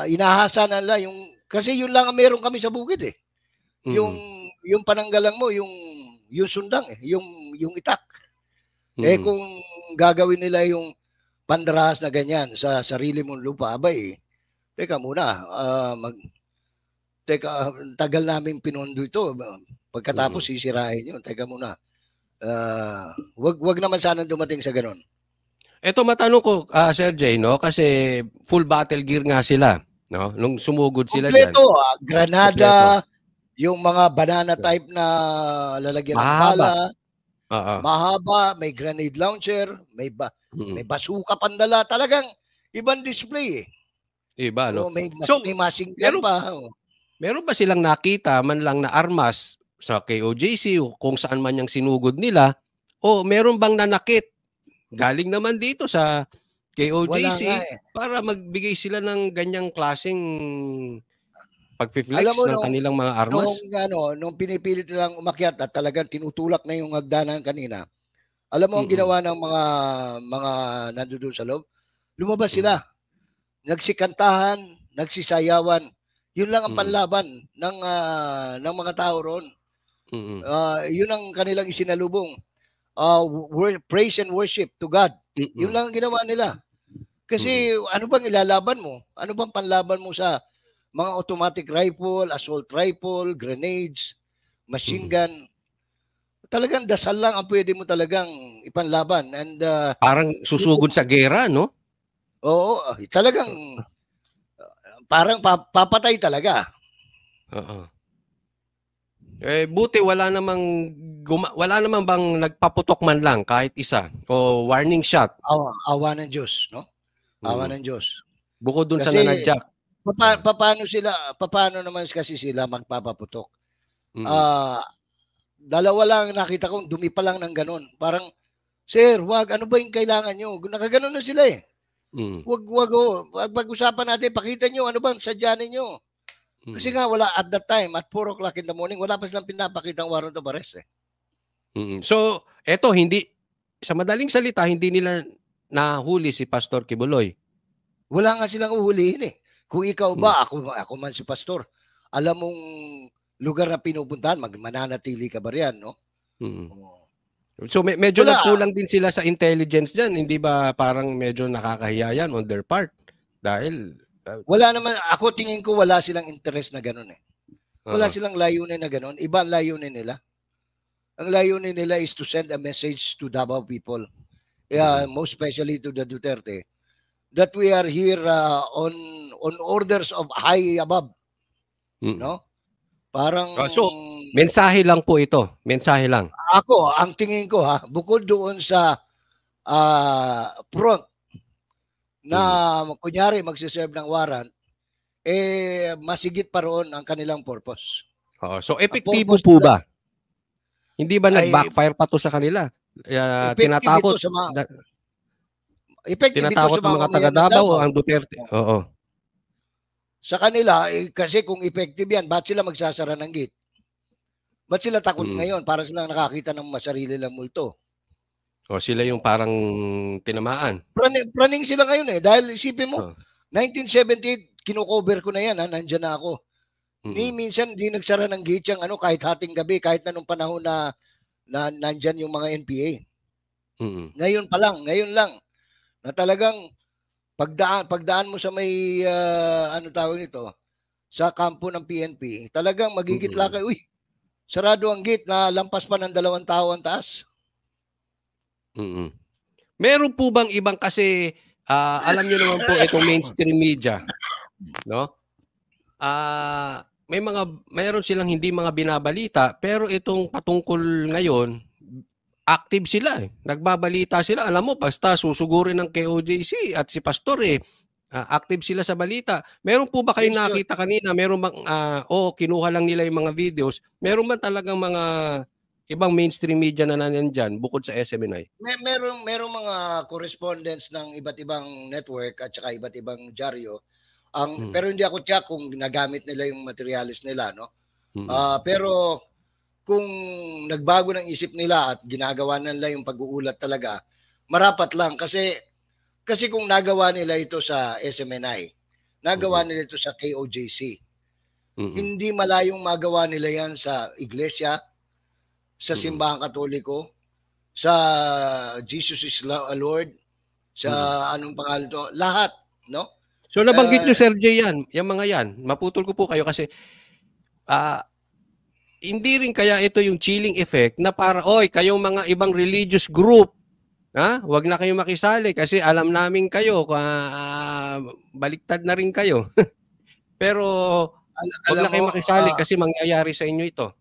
inahasa na nila kasi yun lang ang meron kami sa bukid yung pananggalang mo, yung sundang yung itak. Kung gagawin nila yung pandarahas na ganyan sa sarili mong lupa, teka muna, tagal namin pinondo ito, pagkatapos sisirahin yun, teka muna. Wag naman sana dumating sa ganon. Ito matanong ko, Sir Jay, no? Kasi full battle gear nga sila, no? Nung sumugod sila diyan. Granada, yung mga banana type na lalagyan ng bala. Mahaba, may grenade launcher, may bazooka pandala, talagang ibang display Iba, no? May machine gun pa. Meron ba silang nakita man lang na armas sa KOJC o kung saan man yung sinugod nila? O meron bang nanakit? Galing naman dito sa KOJC para magbigay sila ng ganyang klaseng pag-flex ng kanilang mga armas? Nung pinipilit nilang umakyat at talagang tinutulak na yung hagdanan kanina, alam mo ang ginawa ng mga nandoon sa loob? Lumabas sila. Nagsikantahan, nagsisayawan. Yun lang ang panlaban ng mga tao roon. Yun ang kanilang isinalubong. Praise and worship to God. Yun lang ang ginawa nila. Kasi ano bang ilalaban mo? Ano bang panlaban mo sa mga automatic rifle, assault rifle, grenades, machine gun? Talagang dasal lang ang pwede mo talagang ipanlaban. And parang susugod sa gera, no? Oo, talagang parang papatay talaga. Buti wala namang bang nagpaputok man lang kahit isa o warning shot. Awa ng Diyos, no? Awa ng Diyos. Bukod dun sa nanadyak. Paano naman kasi sila magpapaputok? Dalawa lang nakita kong dumi pa lang ng ganun. Parang, sir, wag, ano ba yung kailangan nyo? Nakaganon na sila eh. Wag pag-usapan natin, pakita nyo, ano ba ang sadya ninyo? Kasi nga wala at that time, at 4 o'clock in the morning, wala pa silang pinapakita ang warrant of arrest eh. So, eto, sa madaling salita, hindi nila nahuli si Pastor Kibuloy. Wala nga silang uhulihin eh. Kung ikaw ba, ako man si Pastor, alam mong lugar na pinupuntahan, mananatili ka ba riyan, no? So medyo nagkulang din sila sa intelligence dyan. Hindi ba parang medyo nakakahiya yan on their part? Dahil wala naman, ako tingin ko wala silang interest na gano'n eh. Wala silang layunin na gano'n. Iba ang layunin nila. Ang layunin nila is to send a message to Davao people. Most especially to the Duterte, that we are here on orders of high above. No? Parang so mensahe lang po ito. Mensahe lang. Ako, ang tingin ko bukod doon sa front na kunyari magsiserve ng warrant, masigit pa roon ang kanilang purpose. So epektibo po ba? Hindi ba nag-backfire pa to sa kanila? Tinatakot tinatakot ng mga taga-Davao o ang Duterte? Oo. Sa kanila, kasi kung effective yan, ba't sila magsasara ng gate? Ba't sila takot ngayon para silang nakakita ng masarili lang multo? O sila yung parang tinamaan. Praning sila ngayon eh. Dahil isipin mo, 1978, kinocover ko na yan, nandyan na ako. Minsan, di nagsara ng gate yung kahit hating gabi, kahit na nung panahon na nandyan yung mga NPA. Ngayon lang, na talagang pagdaan mo sa may, tawag nito, sa kampo ng PNP, talagang magigitla kayo, uy, sarado ang gate na lampas pa ng 2 tao ang taas. Meron po bang ibang kasi alam niyo naman po itong mainstream media, no? Mayroon silang hindi mga binabalita pero itong patungkol ngayon active sila eh. Nagbabalita sila. Alam mo basta susugurin ng KOJC at si Pastor active sila sa balita. Meron po ba kayong nakita kanina? Meron bang kinuha lang nila yung mga videos? Meron ba talagang mga ibang mainstream media na nandiyan bukod sa SMNI? Merong mga correspondents ng iba't ibang network at saka iba't ibang dyaryo. Pero hindi ako tiyak kung ginagamit nila yung materials nila, no? Pero kung nagbago ng isip nila at ginagawa nila yung pag-uulat talaga, marapat lang kasi kung nagawa nila ito sa SMNI, nagawa nila ito sa KOJC. Hindi malayong magawa nila yan sa iglesia, sa simbahang katoliko, sa Jesus is Lord, sa anong pangalan to, lahat, no? So nabanggit nyo Sir J yan, yung mga yan. Maputol ko po kayo kasi hindi rin kaya ito yung chilling effect na para, kayong mga ibang religious group, wag na kayong makisali kasi alam namin kayo, baliktad na rin kayo. Pero wag na kayong makisali kasi mangyayari sa inyo ito.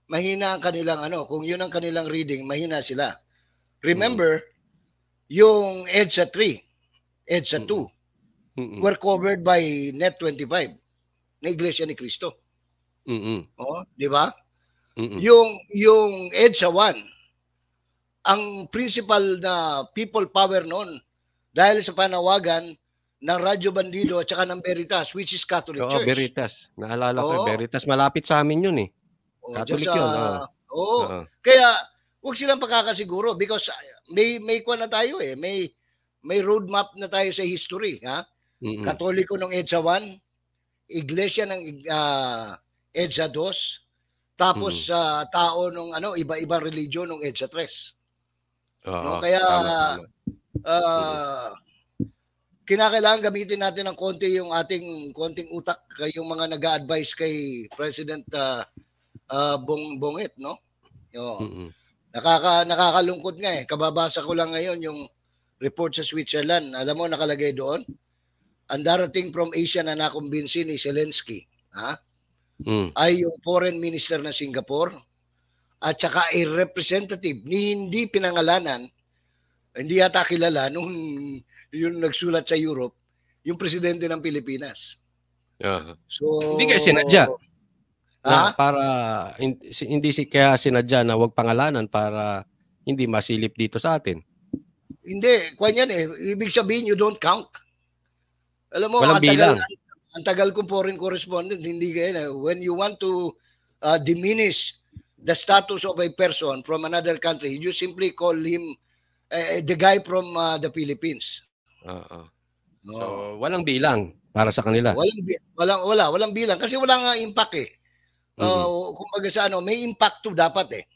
Mahina ang kanilang kung yun ang kanilang reading, mahina sila. Remember, yung EDSA 3, EDSA 2, were covered by Net 25 na Iglesia ni Cristo. Di ba? Yung EDSA 1, ang principal na people power noon dahil sa panawagan ng Radyo Bandido at saka ng Veritas, which is Catholic Oo, Church. Veritas. Naalala ko, Veritas. Malapit sa amin yun eh. Catholic yun. Oo. Kaya, huwag silang pakakasiguro because may kuwan na tayo eh. May roadmap na tayo sa history. Ha? Katoliko ng EDSA 1, Iglesia ng EDSA 2, tapos tao ng iba-ibang religion ng EDSA 3. No? Kaya, kinakailangan gamitin natin ng konti yung ating konting utak, yung mga nag-a-advise kay President Bongit, no? Nakakalungkot nga eh. Kababasa ko lang ngayon yung report sa Switzerland. Alam mo, nakalagay doon, ang darating from Asia na nakumbinsi ni Zelensky, ay yung foreign minister ng Singapore at saka a representative ni hindi pinangalanan, hindi yata kilala nung yung nagsulat sa Europe, yung presidente ng Pilipinas. So, hindi kayo sinadya. Para hindi kaya sinadya na wag pangalanan para hindi masilip dito sa atin. Hindi, kwan yan eh. Ibig sabihin, you don't count. Alam mo, ang tagal kong foreign correspondent, hindi kaya na. When you want to diminish the status of a person from another country, you simply call him the guy from the Philippines. So, walang bilang para sa kanila. Walang bilang kasi wala nga impact eh. Kumbaga sa may impact to dapat eh.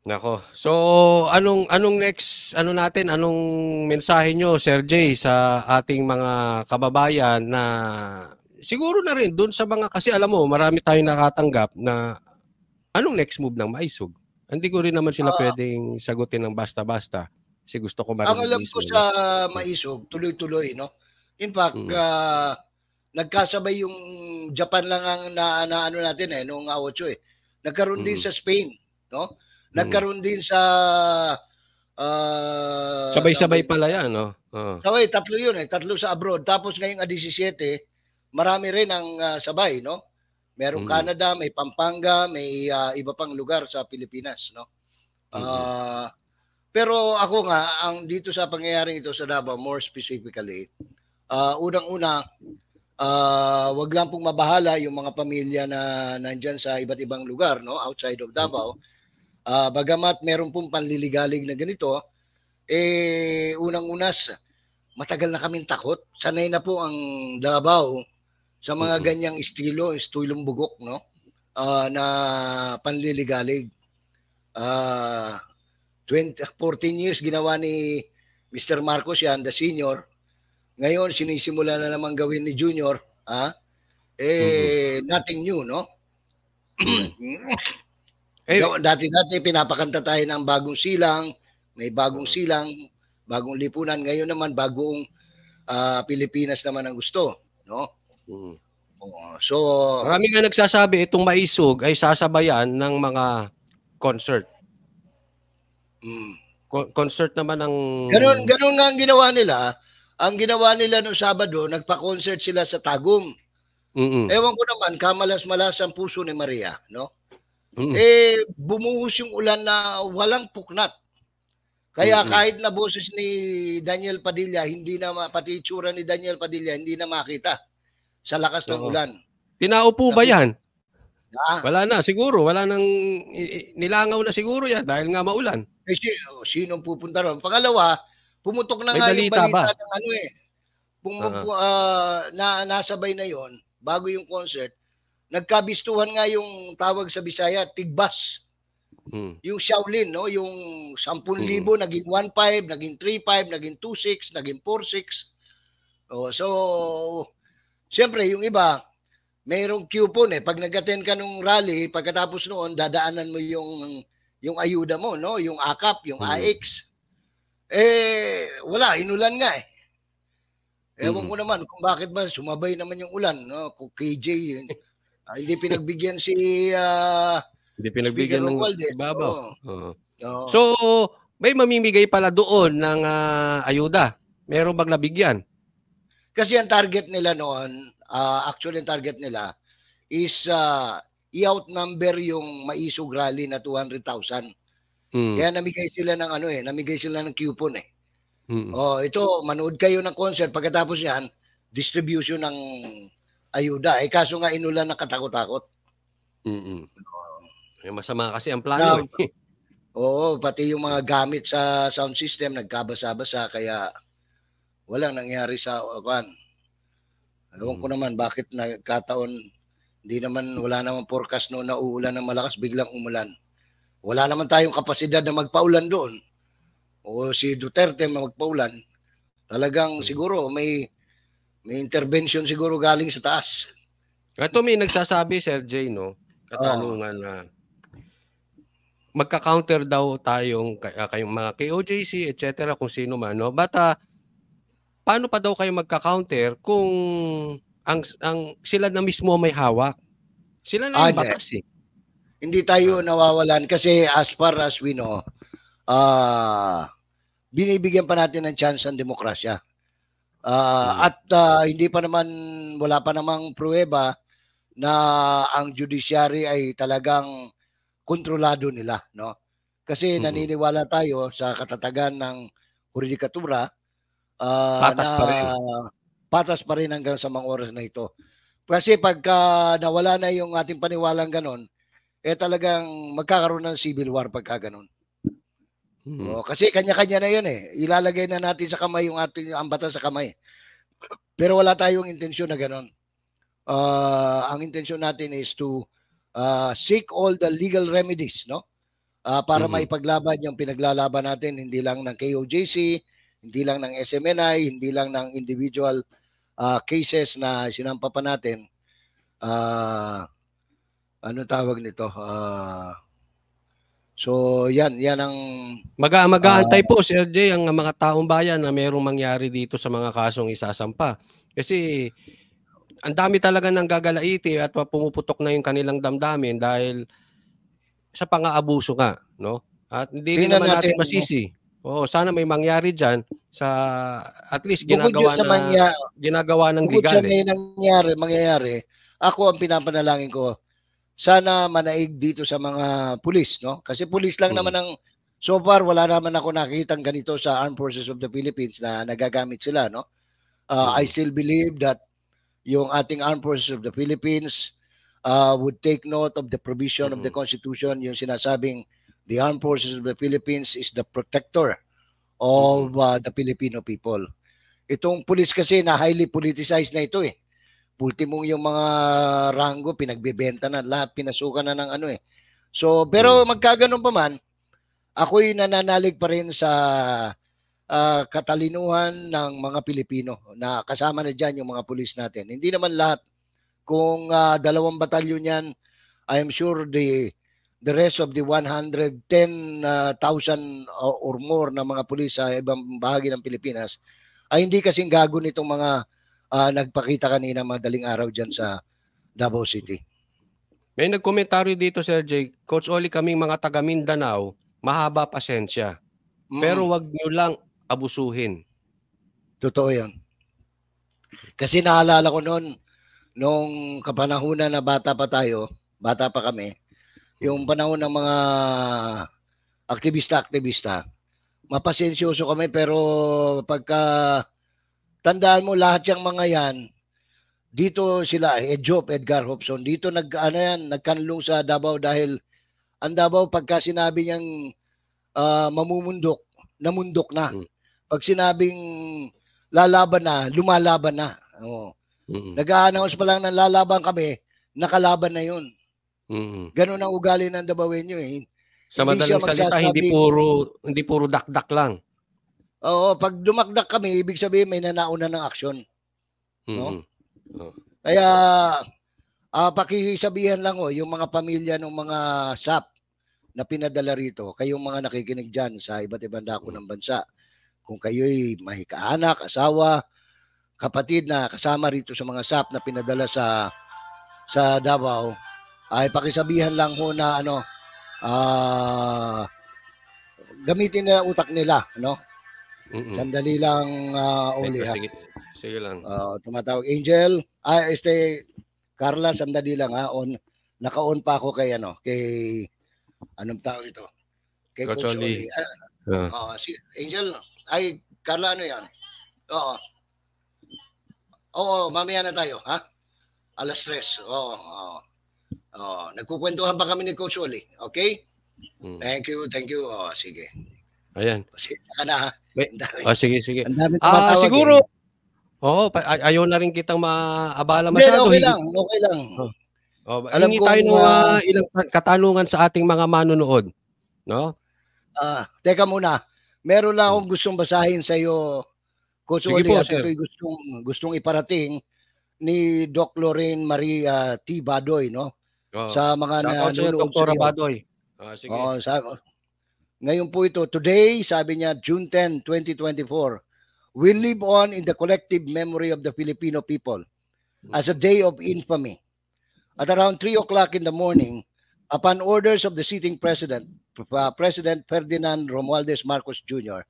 Nako. So, anong next anong mensahe nyo, Sir Jay, sa ating mga kababayan na siguro na rin doon sa mga, kasi alam mo, marami tayong nakatanggap na anong next move ng Maisog? Hindi ko rin naman sila pwedeng sagutin ng basta-basta. Kasi gusto ko marinig. Ang alam ko sa Maisog, tuloy-tuloy, no? In fact, nagkasabay yung Japan lang ang na natin eh, noong 8 eh. Nagkaroon din sa Spain, no? Nagkaroon din sa sabay-sabay pala yan, no? Sabay, 3 yun eh. 3 sa abroad. Tapos ngayong 17, marami rin ang sabay, no? Merong Canada, may Pampanga, may iba pang lugar sa Pilipinas, no? Pero ako nga, ang dito sa pangyayaring ito sa Davao, more specifically, unang-una, wag lang pong mabahala yung mga pamilya na nandyan sa iba't ibang lugar, no? Outside of Davao. Bagamat meron pong panliligalig na ganito, unang-unas, matagal na kaming takot. Sanay na po ang Davao sa mga ganyang estilong bugok, no? Na panliligalig. 14 years ginawa ni Mr. Marcos yan, the senior. Ngayon, sinisimula na naman gawin ni Junior. Nothing new, no? Dati-dati pinapakanta tayo ng bagong silang, may bagong silang, bagong lipunan. Ngayon naman, bagong Pilipinas naman ang gusto, no? So, marami nga nagsasabi itong Maisog ay sasabayan ng mga concert. Concert naman ang ganun nga ang ginawa nila. Ang ginawa nila noong Sabado, nagpa-concert sila sa Tagum. Ewan ko naman, kamalas-malas ang puso ni Maria, no? Bumuhos yung ulan na walang puknat. Kaya kahit na boses ni Daniel Padilla, hindi na pati itsura ni Daniel Padilla hindi na makita sa lakas ng ulan. Tinaupo ba yan? Wala na, siguro. Wala nang nilangaw na siguro yan dahil nga maulan. Sino pupunta ron? Pangalawa, pumutok na nga yung balita ng nasabay na yon bago yung concert. Nagkabistuhan nga yung tawag sa Bisaya, tigbas. Yung Shaolin, no? Yung 10,000 naging 1,500, naging 3,500, naging 2,600, naging 4,600. So, siyempre, yung iba, mayroong coupon eh. Pag nag-attend ka nung rally, pagkatapos noon, dadaanan mo yung ayuda mo, no? Yung AKAP, yung AX. Wala, inulan nga eh. Ewan ko naman kung bakit ba sumabay naman yung ulan, no? Kung KJ, hindi pinagbigyan si hindi pinagbigyan ng babaw. So, may mamimigay pala doon ng ayuda. Meron bang nabigyan? Kasi ang target nila noon, actually ang target nila is i-outnumber yung Maisog rally na 200,000. Kaya namigay sila ng namigay sila ng coupon eh. Mm. Oh, ito, manood kayo ng concert, pagkatapos yan, distribution ng ayuda. Eh kaso nga inulan ng katakot-takot. Masama kasi ang plano eh. Oo, pati yung mga gamit sa sound system nagkabasa-basa, kaya walang nangyari sa Ewan ko naman bakit nagkataon, wala naman forecast no na uulan ng malakas, biglang umulan. Wala naman tayong kapasidad na magpaulan doon. O si Duterte magpaulan. Talagang siguro may intervention siguro galing sa taas. Ito may nagsasabi, Sir Jay, no? Katanungan na magka-counter daw kayong mga KOJC, etc. kung sino man, no? Paano pa daw kayo magka-counter kung ang sila na mismo may hawak? Sila na yung batas eh. Hindi tayo nawawalan kasi as far as we know, binibigyan pa natin ng chance ang demokrasya. At hindi pa naman, wala pa namang pruweba na ang judiciary ay talagang kontrolado nila, no? Kasi naniniwala tayo sa katatagan ng hudikatura, patas pa rin hanggang sa mga oras na ito. Kasi pagka nawala na yung ating paniwalang ganon, talagang magkakaroon ng civil war pagka ganon. Kasi kanya-kanya na yun eh. Ilalagay na natin sa kamay yung ang batas sa kamay. Pero wala tayong intensyon na ganon. Ang intensyon natin is to seek all the legal remedies, no? Para maipaglaban yung pinaglalaban natin, hindi lang ng KOJC, hindi lang ng SMNI, hindi lang ng individual cases na sinampa pa natin. Ano tawag nito? So yan ang mag-aantay po, Sir Jay, ang mga taong bayan na mayroong mangyari dito sa mga kasong isasampa. Kasi ang dami talaga ng gagalaiti at pumuputok na yung kanilang damdamin dahil sa pang-aabuso nga, no? At hindi rin naman natin masisi. Oo, sana may mangyari diyan sa at least ginagawa ng legal. Bukod sa mangyayari, ako ang pinapanalangin ko, sana manaig dito sa mga pulis, no? Kasi pulis lang naman ang so far, wala naman ako nakitang ganito sa Armed Forces of the Philippines na nagagamit sila, no? I still believe that yung ating Armed Forces of the Philippines would take note of the provision of the Constitution, yung sinasabing the Armed Forces of the Philippines is the protector of the Filipino people. Itong pulis kasi na highly politicized na ito eh. Ultimo yung mga ranggo, pinagbebenta na lahat, pinasukan na ng ano eh. So, pero magkaganon pa man, ako'y nananalig pa rin sa katalinuhan ng mga Pilipino na kasama na dyan yung mga pulis natin. Hindi naman lahat. Kung 2 batalyon yan, I am sure the rest of the 110,000 or more na mga pulis sa ibang bahagi ng Pilipinas ay hindi kasing gago nitong mga nagpakita kanina madaling araw dyan sa Davao City. May nagkomentaryo dito, Sir Jay, Coach Oli, kaming mga taga Mindanao, mahaba pasensya. Pero wag nyo lang abusuhin. Totoo yan. Kasi naalala ko nung kapanahunan na bata pa kami, yung panahon ng mga aktivista, mapasensyoso kami, pero pagka tandaan mo lahat yung mga yan, dito sila, Edgar Hobson, dito nagkanlong sa Davao dahil ang Davao pagka sinabi niyang namundok na. Pag sinabing lalaban na, lumalaban na. Nag-a-announce pa lang ng lalaban kami, nakalaban na yun. Ganun ang ugali ng Davaoenyo eh. Sa madaling salita, hindi puro dakdak lang. Oo, pag dumakdak kami, ibig sabihin may nanauna ng aksyon. No? Kaya pakisabihan lang yung mga pamilya ng mga SAP na pinadala rito, kayong mga nakikinig dyan sa iba't ibang dako ng bansa, kung kayo'y may kaanak, asawa, kapatid na kasama rito sa mga SAP na pinadala sa Davao, ay pakisabihan lang ho na gamitin nila utak nila, no? Sandali lang, Oli. Sige lang. Tumatawag Angel. Carla, sandali lang ha. Naka-on pa ako kay anong tawag ito? Kay Coach Oli. Si Angel, ay, Carla, ano yan? Oo. Oo, mamaya na tayo, ha? Alas 3. Oo. Nagkukwentuhan pa kami ni Coach Oli. Okay? Thank you. Sige. Ayan. Pasensya ka na, ha? Sige. Eh. Siguro, ayaw na rin kitang maabala masyado. Okay lang. Hingi tayo ng ilang katanungan sa ating mga manonood. No? Teka muna. Meron lang akong gustong basahin sa iyo, Coach Oli, at ito'y gustong iparating ni Doc Lorraine Maria T. Badoy, no? Sa mga nanonood sa iyo. Badoy. Sige. Ngayon po ito, today, sabi niya, June 10, 2024, will live on in the collective memory of the Filipino people as a day of infamy. At around 3 o'clock in the morning, upon orders of the sitting President Ferdinand Romualdez Marcos Jr.,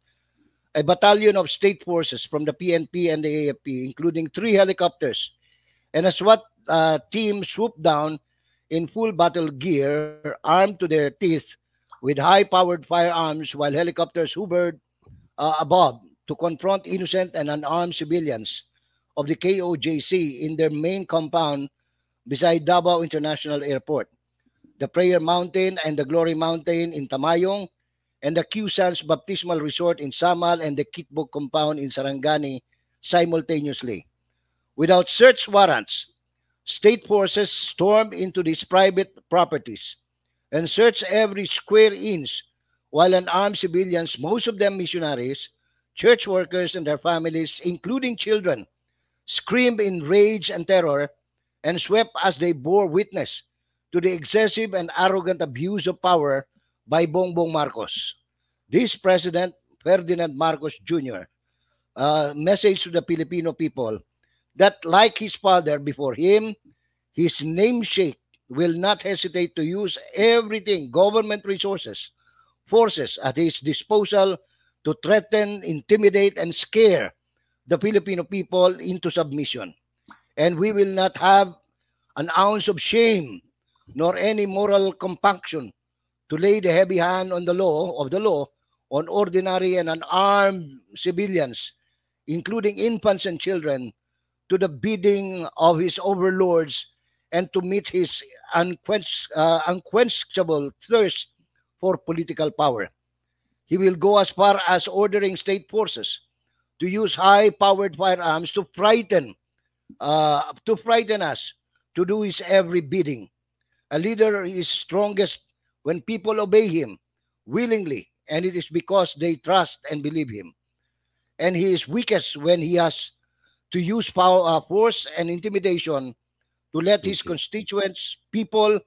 a battalion of state forces from the PNP and the AFP, including 3 helicopters and a SWAT team, swooped down in full battle gear, armed to their teeth with high-powered firearms, while helicopters hovered above to confront innocent and unarmed civilians of the KOJC in their main compound beside Davao International Airport, the Prayer Mountain and the Glory Mountain in Tamayong, and the Q-Sands Baptismal Resort in Samal and the Kitbog compound in Sarangani simultaneously. Without search warrants, state forces stormed into these private properties and searched every square inch, while unarmed civilians, most of them missionaries, church workers and their families, including children, screamed in rage and terror and swept as they bore witness to the excessive and arrogant abuse of power by Bongbong Marcos. This President Ferdinand Marcos Jr. Message to the Filipino people that, like his father before him, his namesake will not hesitate to use everything, government resources, forces at his disposal to threaten, intimidate, and scare the Filipino people into submission. And we will not have an ounce of shame nor any moral compunction to lay the heavy hand on the law on ordinary and unarmed civilians, including infants and children, to the bidding of his overlords and to meet his unquenchable thirst for political power. He will go as far as ordering state forces to use high-powered firearms to frighten us, to do his every bidding. A leader is strongest when people obey him willingly, and it is because they trust and believe him. And he is weakest when he has to use power, force and intimidation to let his constituents, people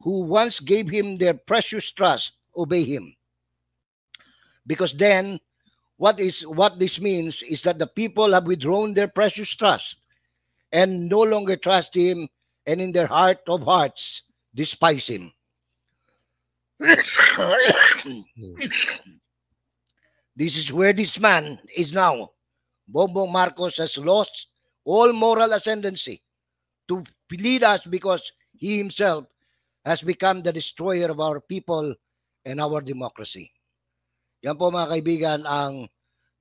who once gave him their precious trust, obey him. Because then, what this means is that the people have withdrawn their precious trust and no longer trust him, and in their heart of hearts despise him. This is where this man is now. Bongbong Marcos has lost all moral ascendancy to lead us because he himself has become the destroyer of our people and our democracy. Yan po mga kaibigan ang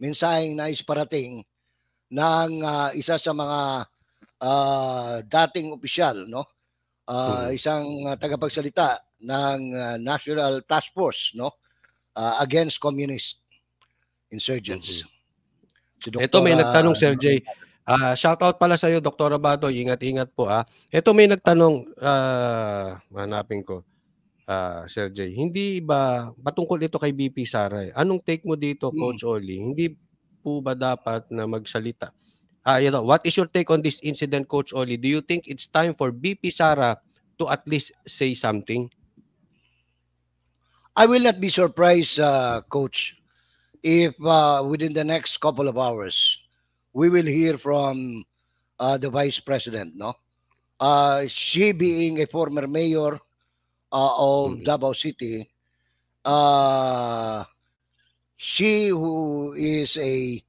mensaheng nais parating ng isa sa mga dating opisyal, no? Isang tagapagsalita ng National Task Force, no? Against communist insurgents. Si Ito may nagtanong, Sir Jay. Shout out pala sa iyo, Dr. Badoy. Ingat-ingat po. Ito may nagtanong, hanapin ko, Sir Jay. Hindi ba, patungkol ito kay BP Sara, anong take mo dito, Coach Oli? Hindi po ba dapat na magsalita? What is your take on this incident, Coach Oli? Do you think it's time for BP Sara to at least say something? I will not be surprised, Coach, if within the next couple of hours, we will hear from the Vice President, no? She being a former mayor of Davao City, she who is a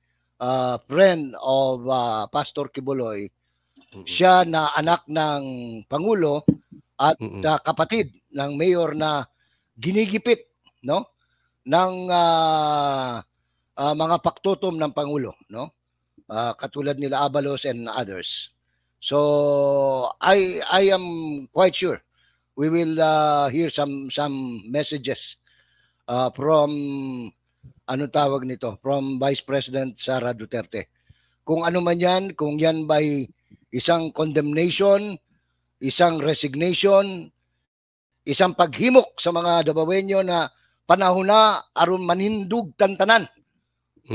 friend of Pastor Kibuloy, siya na anak ng Pangulo at kapatid ng mayor na ginigipit, no? ng mga paktotom ng Pangulo, no? Katulad nila Abalos and others. So I am quite sure we will hear some messages from tawag nito, from Vice President Sara Duterte. Kung ano man yan, kung yan by isang condemnation, isang resignation, isang paghimok sa mga Davaoenyo na panahon na aron manindug tantanan,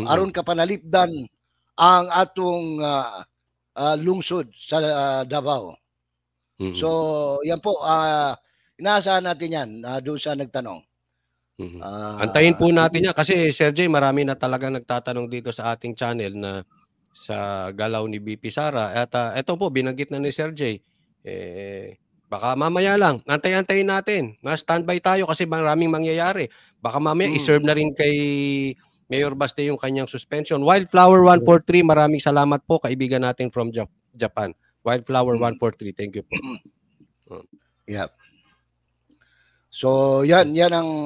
aron kapanalipdan ang atong lungsod sa Davao. So, yan po, inaasahan natin yan doon sa nagtanong. Antayin po natin yan kasi Sir Jay, marami na talaga nagtatanong dito sa ating channel na sa galaw ni BP Sara. At ito po, binanggit na ni Sir Jay. Baka mamaya lang, antay-antayin natin. Standby tayo kasi maraming mangyayari. Baka mamaya iserve na rin kay Mayor Baste yung kanyang suspension. Wildflower 143, maraming salamat po kaibigan natin from Japan. Wildflower 143, thank you po. Yeah. So yan ang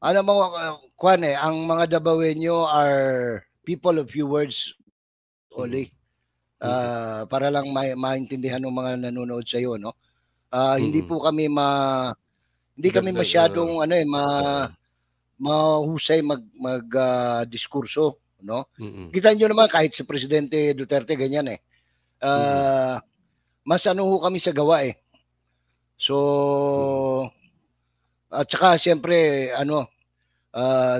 ang mga Davaoenyo are people of few words only. Para lang maintindihan ng mga nanonood sa iyo, no? Hindi po kami masyadong mahusay mag diskurso, no? Kita niyo naman kahit si Presidente Duterte ganyan mas kami sa gawa So at saka siyempre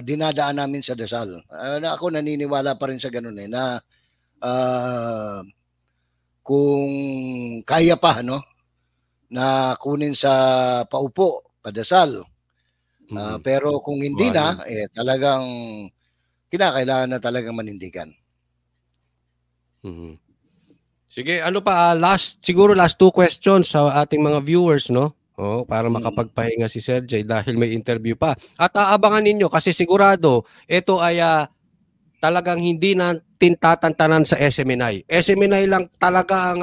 dinadaan namin sa dasal. Ako naniniwala pa rin sa ganun na kung kaya pa na kunin sa paupo, padasal. Pero kung hindi na talagang kinakailangan na talagang manindigan. Sige, siguro last 2 questions sa ating mga viewers, no? Para makapagpahinga si Sir Jay dahil may interview pa. At aabangan ninyo kasi sigurado ito ay talagang hindi natin tatantanan sa SMNI. SMNI lang talaga ang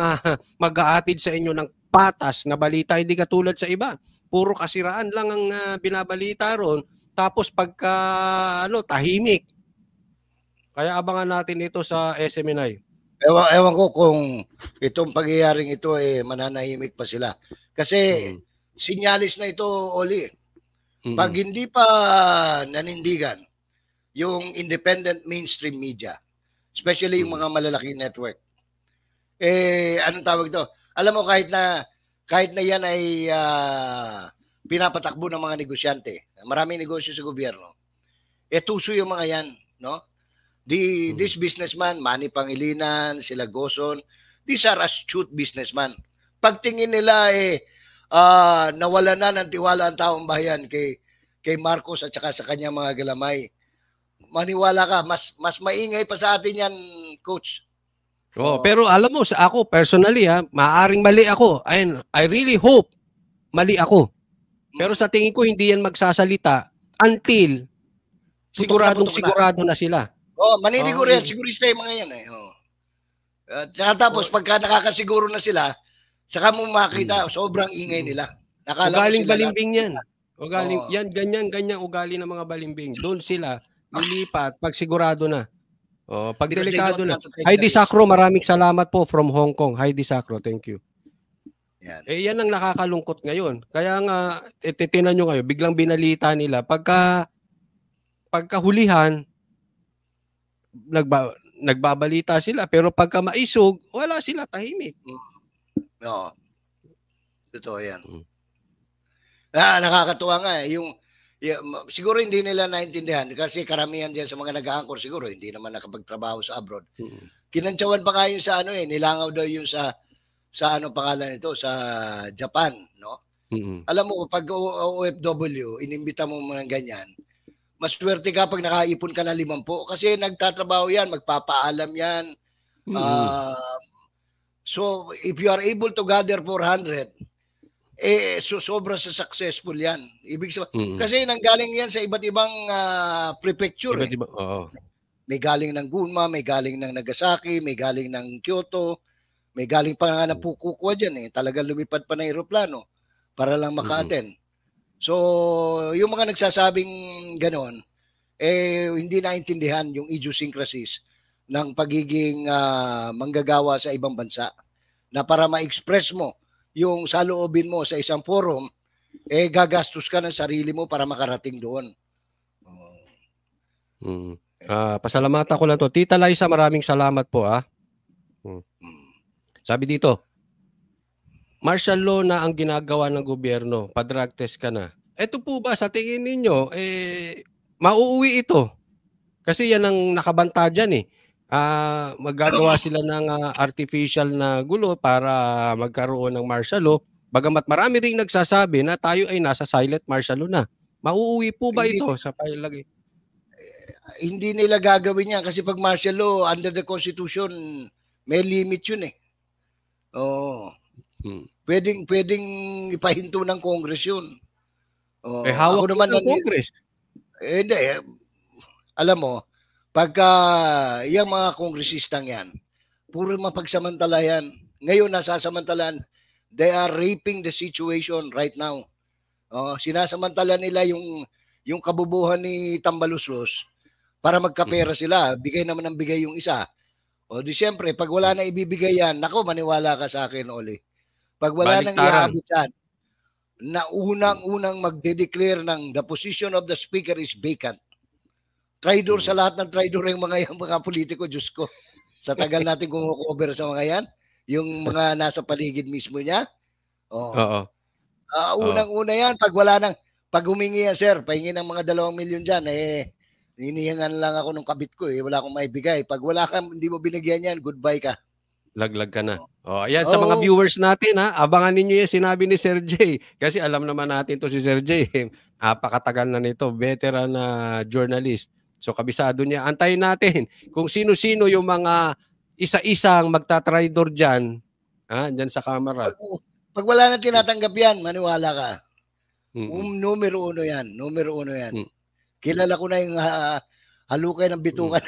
mag-aatid sa inyo ng patas na balita, hindi katulad sa iba. Puro kasiraan lang ang binabalita ron, tapos pagka tahimik. Kaya abangan natin ito sa SMNI. Ewan ko kung itong pagyayaring ito mananahimik pa sila. Kasi sinyalis na ito, Oli. Pag hindi pa nanindigan yung independent mainstream media, especially yung mga malalaking network, anong tawag ito? Alam mo, kahit na yan ay pinapatakbo ng mga negosyante, maraming negosyo sa gobyerno, tuso yung mga yan, no? This businessman, Manny Pangilinan, sila Goson, these are astute businessman. Pagtingin nila nawala na ng tiwala ang taong bayan kay Marcos at saka sa kanyang mga galamay. Maniwala ka, mas maingay pa sa atin yan, Coach. Pero alam mo, sa ako personally maaring mali ako. I really hope mali ako. Pero sa tingin ko hindi yan magsasalita until sigurado na sila. Maninigur yan. Sigurista yung mga yan tapos pagka nakakasiguro na sila, saka mo makita, sobrang ingay nila. Ugaling balimbing yan. Yan, ganyan ugali ng mga balimbing. Doon sila lilipat pag sigurado na. Pag delikado na. Heidi Sacro, maraming salamat po from Hong Kong. Heidi Sacro, thank you. Yan ang nakakalungkot ngayon. Kaya nga, tinan nyo ngayon, biglang binalita nila. Pagka hulihan, nagbabalita sila. Pero pagka maisog, wala sila, tahimik. Totoo yan. Nakakatuwa nga siguro hindi nila naintindihan kasi karamihan diyan sa mga nag-aangkor siguro hindi naman nakapagtrabaho sa abroad. Kinantsawan pa nga yung sa nilangaw daw yung sa pangalan nito sa Japan, no? Alam mo pag OFW, inimbita mo mga ganyan, mas swerte ka pag nakaipon ka na 50 kasi nagtatrabaho yan, magpapaalam yan. So if you are able to gather 400, sobra sa successful yan. Ibig sabihin, kasi nanggaling yan sa iba't ibang prefecture. May galing ng Gunma, may galing ng Nagasaki, may galing ng Kyoto, may galing pa nga ng Fukuoka dyan Talagang lumipad pa ng aeroplano para lang maka-attend. So, yung mga nagsasabing ganon, hindi naintindihan yung idiosyncrasies ng pagiging manggagawa sa ibang bansa. Na para ma-express mo yung saloobin mo sa isang forum, gagastos ka ng sarili mo para makarating doon. Pasalamatan ko lang to. Tita Liza, maraming salamat po. Sabi dito, martial law na ang ginagawa ng gobyerno, pa-drug test ka na. Ito po ba sa tingin ninyo, mauuwi ito? Kasi yan ang nakabanta dyan Maggagawa sila ng artificial na gulo para magkaroon ng martial law. Bagamat marami ring nagsasabi na tayo ay nasa silent martial law na. Mauuwi po ba ito sa palagay? Hindi nila gagawin yan kasi pag martial law, under the Constitution, may limit yun Pwedeng ipahinto ng Congress yun. Hawak ako naman ng Congress. Hindi. Alam mo, pagka yung mga kongresistang yan, puro mapagsamantala yan. Ngayon, nasasamantalan, they are raping the situation right now. Sinasamantala nila yung kabubuhan ni Tambaluslos para magkapera sila. Bigay naman ng bigay yung isa. Di siyempre, pag wala na ibibigay yan, nako, maniwala ka sa akin, Oli. Pag wala nang iabot yan, na unang-unang magde-declare ng the position of the speaker is vacant. Traidor sa lahat ng traidor yung mga politiko, Diyos ko. Sa tagal natin kumukover sa mga yan, yung mga nasa paligid mismo niya. Unang-una yan, pag humingi yan, sir, pahingi ng mga 2 milyon dyan, hinihingan lang ako ng kabit ko, wala akong maibigay. Pag wala ka, hindi mo binigyan yan, goodbye ka. Laglag ka na. Ayan, sa mga viewers natin, abangan ninyo yung sinabi ni Sir J. Kasi alam naman natin to si Sir J. Napakatagal na nito, veteran na journalist. So kabisado niya. Antayin natin kung sino-sino yung mga isa-isang magta-traidor dyan, dyan sa camera. Pag wala na tinatanggap yan, maniwala ka. Numero uno yan. Kilala ko na yung halukay ng bitukan.